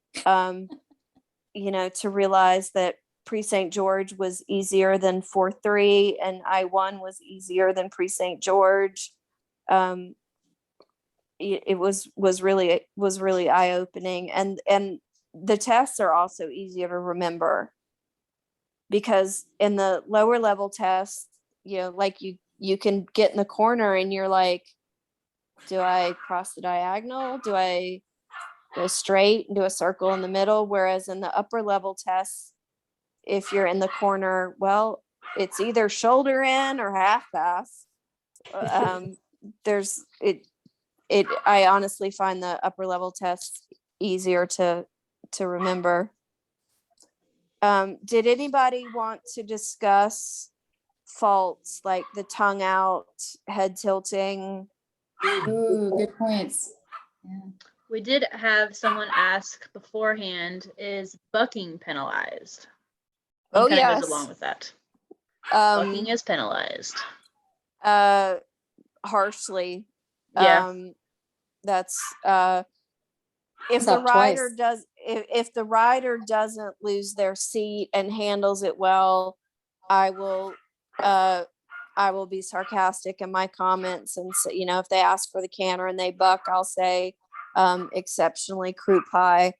to realize that Pre-St. George was easier than 4-3 and I-1 was easier than Pre-St. George. It was really eye-opening. And the tests are also easier to remember, because in the lower level tests, like you can get in the corner and you're like, do I cross the diagonal? Do I go straight and do a circle in the middle? Whereas in the upper level tests, if you're in the corner, well, it's either shoulder in or half pass. I honestly find the upper level tests easier to remember. Did anybody want to discuss faults like the tongue out, head tilting? Ooh, good points. Yeah. We did have someone ask beforehand, is bucking penalized? Oh, kind of yes. goes along with that. Bucking is penalized. Harshly. Yeah. That's if the rider doesn't lose their seat and handles it well, I will be sarcastic in my comments and say, if they ask for the canter and they buck, I'll say exceptionally croup high,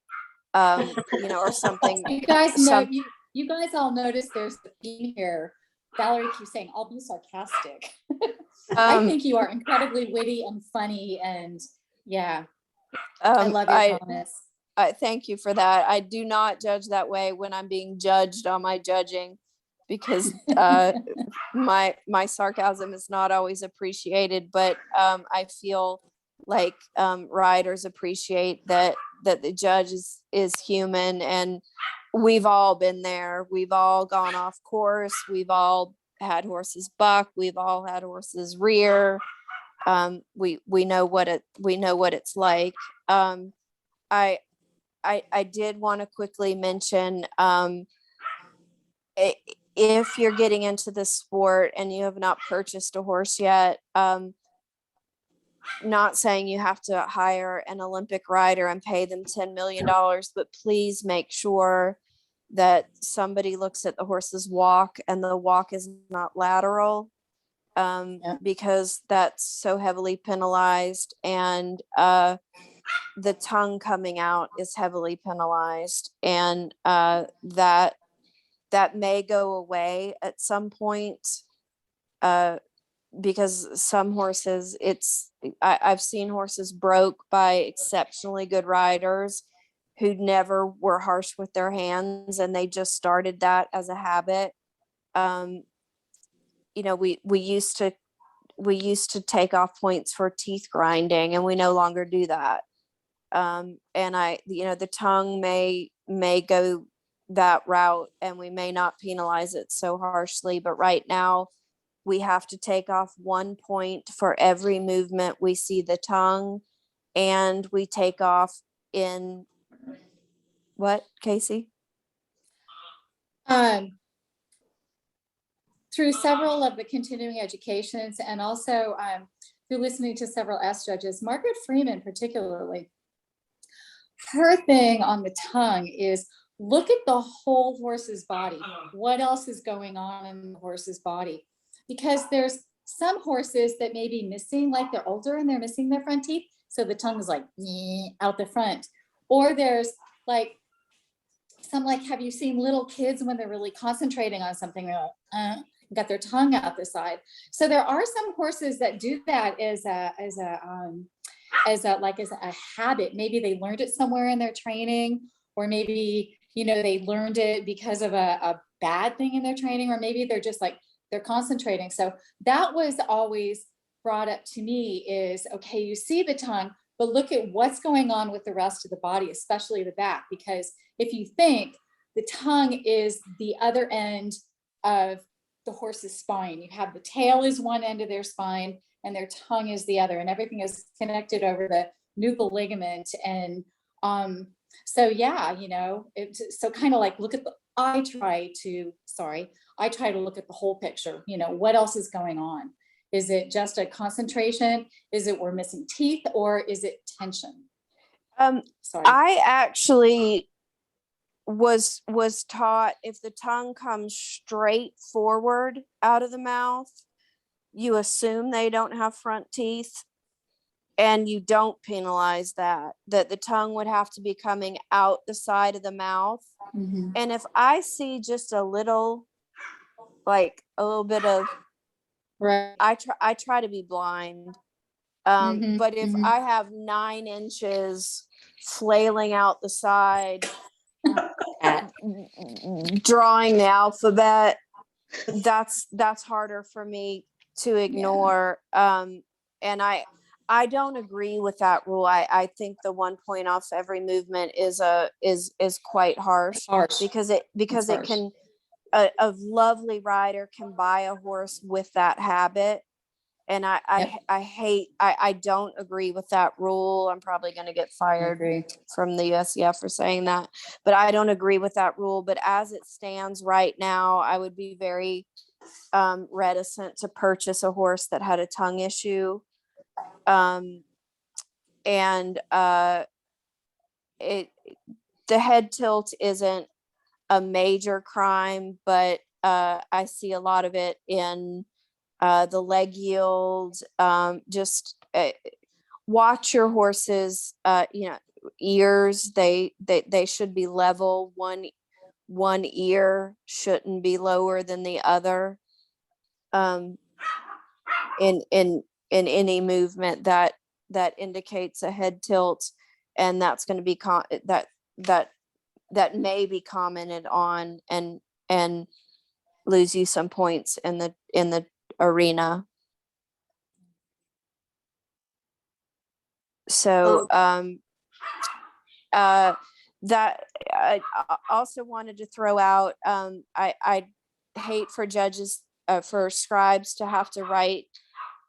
or something. You guys know, you guys all notice there's the theme here. Valerie keeps saying, I'll be sarcastic. I think you are incredibly witty and funny, and I love your comments. Thank you for that. I do not judge that way when I'm being judged on my judging, because my sarcasm is not always appreciated, but I feel like riders appreciate that the judge is human, and we've all been there. We've all gone off course. We've all had horses buck. We've all had horses rear. We know what it's like. I did want to quickly mention, if you're getting into the sport and you have not purchased a horse yet, not saying you have to hire an Olympic rider and pay them $10 million, but please make sure that somebody looks at the horse's walk and the walk is not lateral, because that's so heavily penalized, and the tongue coming out is heavily penalized, and that may go away at some point, because some horses, I've seen horses broke by exceptionally good riders who never were harsh with their hands, and they just started that as a habit. We used to take off points for teeth grinding, and we no longer do that. And the tongue may go that route, and we may not penalize it so harshly, but right now we have to take off 1 point for every movement we see the tongue, and we take off in what, Casey? Through several of the continuing educations, and also through listening to several S judges, Margaret Freeman particularly, her thing on the tongue is look at the whole horse's body. What else is going on in the horse's body? Because there's some horses that may be missing, like they're older and they're missing their front teeth, so the tongue is like out the front. Or there's like some, like, have you seen little kids when they're really concentrating on something, they're like, got their tongue out the side. So there are some horses that do that as a habit. Maybe they learned it somewhere in their training, or maybe they learned it because of a bad thing in their training, or maybe they're just like they're concentrating. So that was always brought up to me is, okay, you see the tongue, but look at what's going on with the rest of the body, especially the back, because if you think the tongue is the other end of the horse's spine, you have the tail is one end of their spine and their tongue is the other, and everything is connected over the nuchal ligament. And so yeah, so kind of like look at I try to look at the whole picture. What else is going on? Is it just a concentration? Is it we're missing teeth, or is it tension? Sorry. I actually was taught if the tongue comes straight forward out of the mouth, you assume they don't have front teeth, and you don't penalize that the tongue would have to be coming out the side of the mouth. Mm-hmm. And if I see just a little bit of, Right. I try to be blind. Mm-hmm. But if I have 9 inches flailing out the side, drawing the alphabet, that's harder for me to ignore. Yeah. And I don't agree with that rule. I think the 1 point off every movement is quite harsh. because it can, a lovely rider can buy a horse with that habit. And I don't agree with that rule. I'm probably going to get fired from the USEF for saying that, but I don't agree with that rule. But as it stands right now, I would be very reticent to purchase a horse that had a tongue issue. The head tilt isn't a major crime, but I see a lot of it in the leg yield. Just watch your horses, ears. They should be level. One ear shouldn't be lower than the other. In any movement that indicates a head tilt, and that's going to be that may be commented on, and lose you some points in the arena. So that I also wanted to throw out, I hate for judges, for scribes to have to write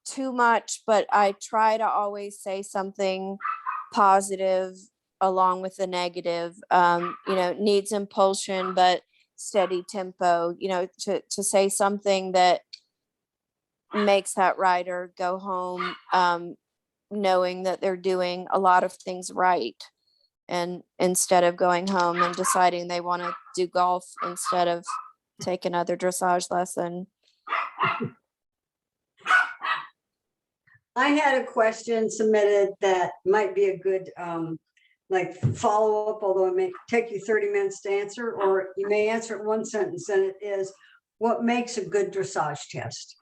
too much, but I try to always say something positive along with the negative. Needs impulsion, but steady tempo, to say something that makes that writer go home knowing that they're doing a lot of things right, and instead of going home and deciding they want to do golf instead of take another dressage lesson. I had a question submitted that might be a good follow-up, although it may take you 30 minutes to answer, or you may answer it one sentence, and it is, what makes a good dressage test?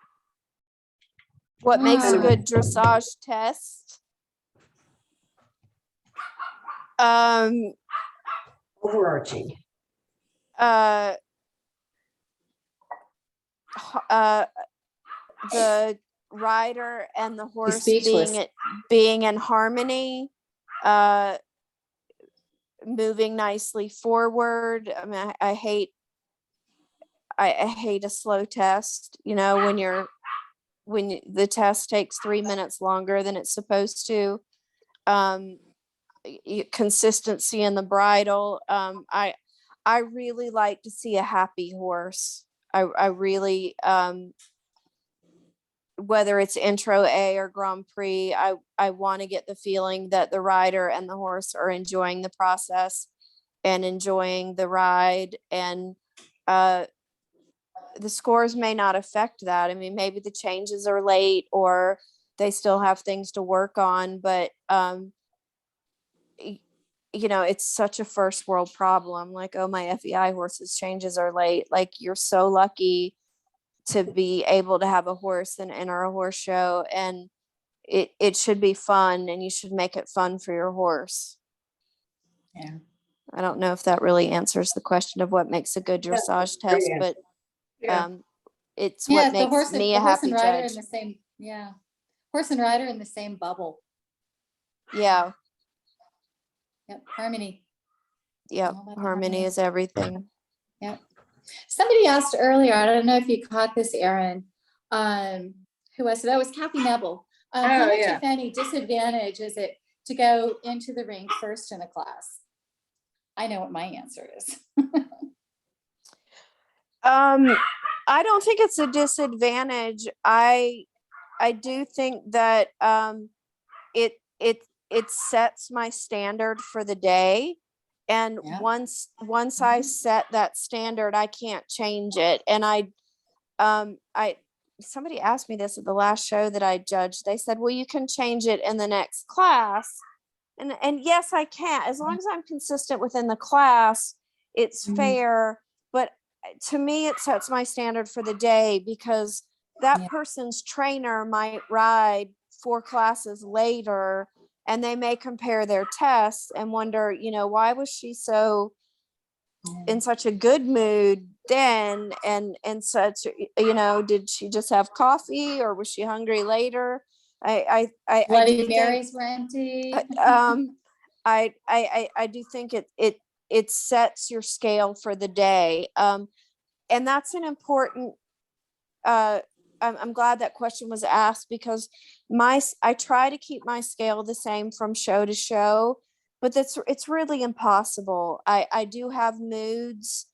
What makes a good dressage test? Overarching. The rider and the horse speechless. being in harmony, moving nicely forward. I mean, I hate a slow test, when the test takes 3 minutes longer than it's supposed to. Consistency in the bridle. I really like to see a happy horse. I really, whether it's intro A or Grand Prix, I want to get the feeling that the rider and the horse are enjoying the process and enjoying the ride. And the scores may not affect that. I mean, maybe the changes are late or they still have things to work on, but it's such a first world problem. Like, oh, my FEI horse's changes are late. Like, you're so lucky to be able to have a horse and enter a horse show, and it should be fun, and you should make it fun for your horse. Yeah. I don't know if that really answers the question of what makes a good dressage test, but it's what makes me a happy judge. Horse and rider in the same bubble. Yeah. Yep. Harmony. Yep. Harmony is everything. Yep. Somebody asked earlier, I don't know if you caught this, Erin, who was, that was Kathy Nebel. How much, if any, disadvantage is it to go into the ring first in a class? I know what my answer is. I don't think it's a disadvantage. I do think that it sets my standard for the day. And once I set that standard, I can't change it. And somebody asked me this at the last show that I judged. They said, well, you can change it in the next class. And yes, I can, as long as I'm consistent within the class, it's fair. But to me, it sets my standard for the day, because that person's trainer might ride 4 classes later, and they may compare their tests and wonder, why was she so in such a good mood then, and such, did she just have coffee, or was she hungry later? Bloody Mary's were empty. I do think it sets your scale for the day, and that's an important. I'm glad that question was asked, because I try to keep my scale the same from show to show, but it's really impossible. I do have moods.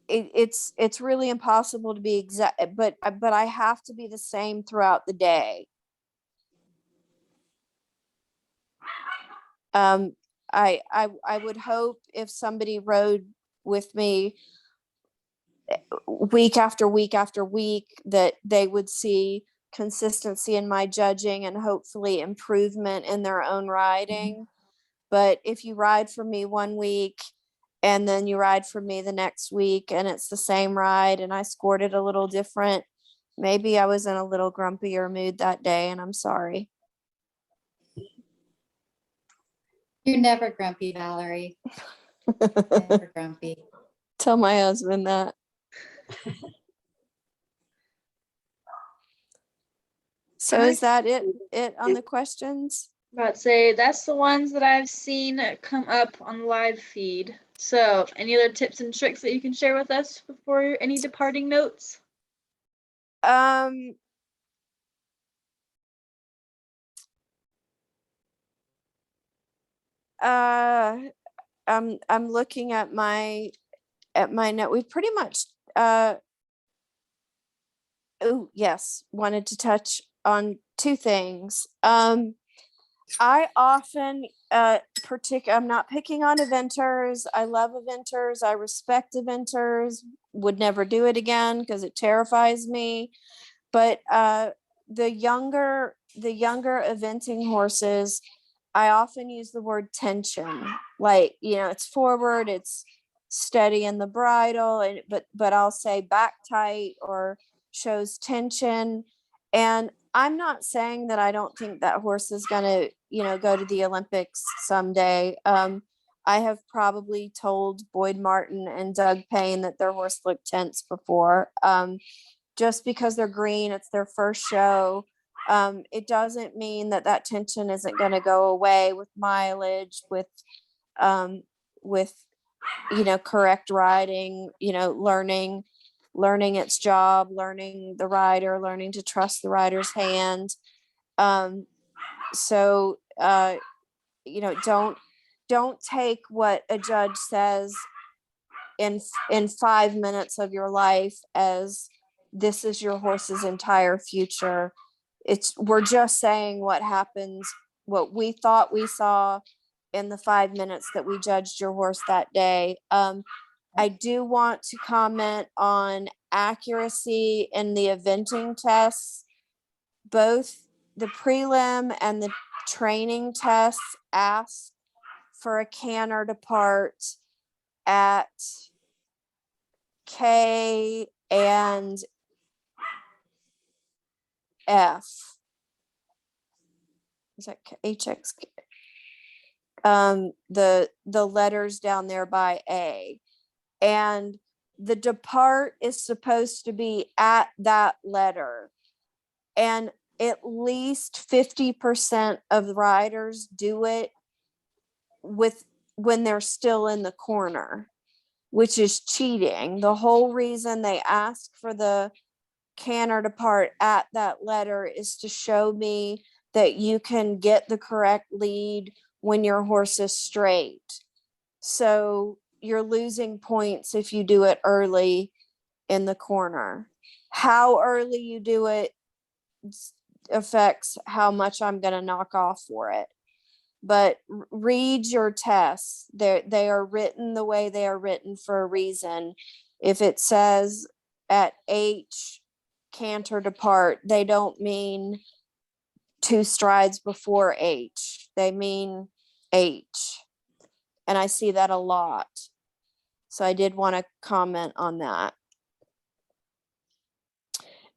It's really impossible to be exact, but I have to be the same throughout the day. I would hope if somebody rode with me week after week after week, that they would see consistency in my judging and hopefully improvement in their own riding. But if you ride for me one week and then you ride for me the next week and it's the same ride and I scored it a little different, maybe I was in a little grumpier mood that day, and I'm sorry. You're never grumpy, Valerie. Never grumpy. Tell my husband that. So is that it on the questions? About to say that's the ones that I've seen come up on the live feed. So any other tips and tricks that you can share with us before any departing notes? I'm looking at my note. We pretty much oh yes, wanted to touch on two things. I often I'm not picking on eventers. I love eventers. I respect eventers. Would never do it again because it terrifies me. But the younger eventing horses, I often use the word tension. Like, it's forward, it's steady in the bridle, and but I'll say back tight or shows tension. And I'm not saying that I don't think that horse is going to, go to the Olympics someday. I have probably told Boyd Martin and Doug Payne that their horse looked tense before. Just because they're green, it's their first show. It doesn't mean that tension isn't going to go away with mileage, with correct riding, learning its job, learning the rider, learning to trust the rider's hand. So don't take what a judge says in 5 minutes of your life as this is your horse's entire future. We're just saying what happens, what we thought we saw in the 5 minutes that we judged your horse that day. I do want to comment on accuracy in the eventing tests. Both the prelim and the training tests ask for a canter depart at K and F. Is that HX? The letters down there by A. And the depart is supposed to be at that letter. And at least 50% of the riders do it when they're still in the corner, which is cheating. The whole reason they ask for the canter depart at that letter is to show me that you can get the correct lead when your horse is straight. So you're losing points if you do it early in the corner. How early you do it affects how much I'm going to knock off for it. But read your tests. They are written the way they are written for a reason. If it says at H canter depart, they don't mean 2 strides before H. They mean H. And I see that a lot. So I did want to comment on that.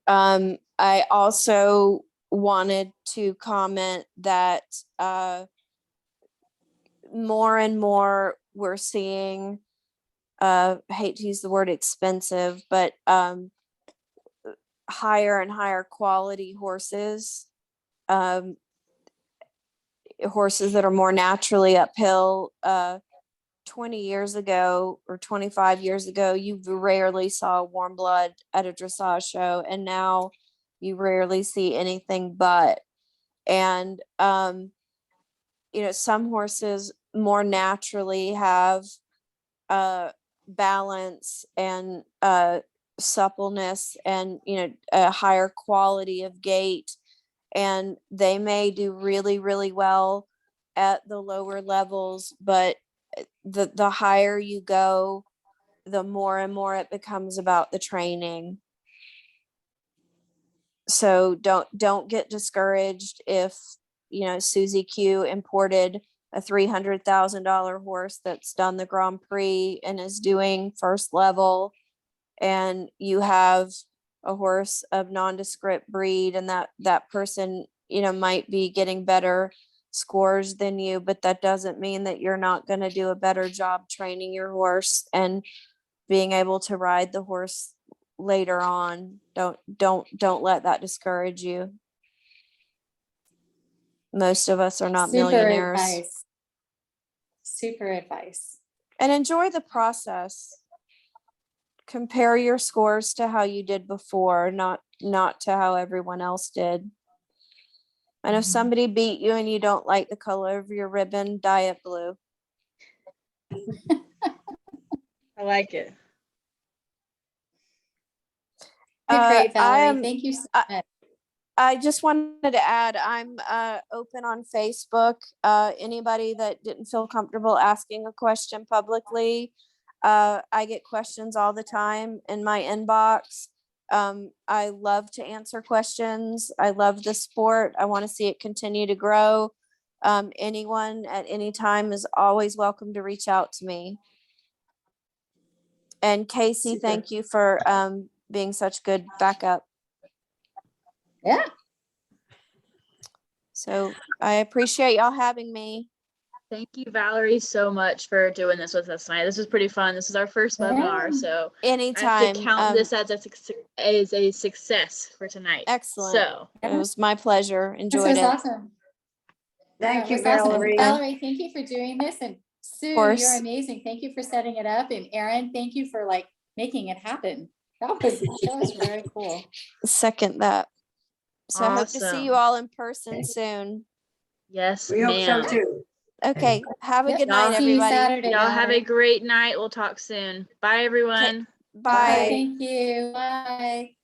I also wanted to comment that more and more we're seeing, I hate to use the word expensive, but higher and higher quality horses, horses that are more naturally uphill. 20 years ago or 25 years ago, you rarely saw warm blood at a dressage show, and now you rarely see anything but. And some horses more naturally have balance and suppleness and a higher quality of gait, and they may do really, really well at the lower levels, but the higher you go, the more and more it becomes about the training. So don't get discouraged if Susie Q imported a $300,000 horse that's done the Grand Prix and is doing first level, and you have a horse of nondescript breed, and that person might be getting better scores than you, but that doesn't mean that you're not going to do a better job training your horse. And being able to ride the horse later on. Don't let that discourage you. Most of us are not Super millionaires. advice. Super advice. And enjoy the process. Compare your scores to how you did before, not to how everyone else did. And if somebody beat you and you don't like the color of your ribbon, dye it blue. I like it. Good, great, Valerie. I Thank you so much. I just wanted to add, I'm open on Facebook. Anybody that didn't feel comfortable asking a question publicly, I get questions all the time in my inbox. I love to answer questions. I love the sport. I want to see it continue to grow. Anyone at any time is always welcome to reach out to me. And Casey, Super. thank you for being such good backup. Yeah. So I appreciate y'all having me. Thank you, Valerie, so much for doing this with us tonight. This was pretty fun. This is our first webinar, so I Anytime. have to count this as a success for tonight. Excellent. So It was my pleasure. This Enjoyed was it. awesome. Thank you, That was awesome. Valerie. Valerie, thank you for doing this. And Sue, course. you're amazing. Thank you for setting it up. And Erin, thank you for like making it happen. That was very cool. Second that. So I hope to see Awesome. you all in person soon. yes, We hope so ma'am. too. Okay. Have a Yep. good night, See you everybody. Saturday. Y'all have a Valerie. great night. We'll talk soon. Bye, everyone. Bye. Thank you. Bye.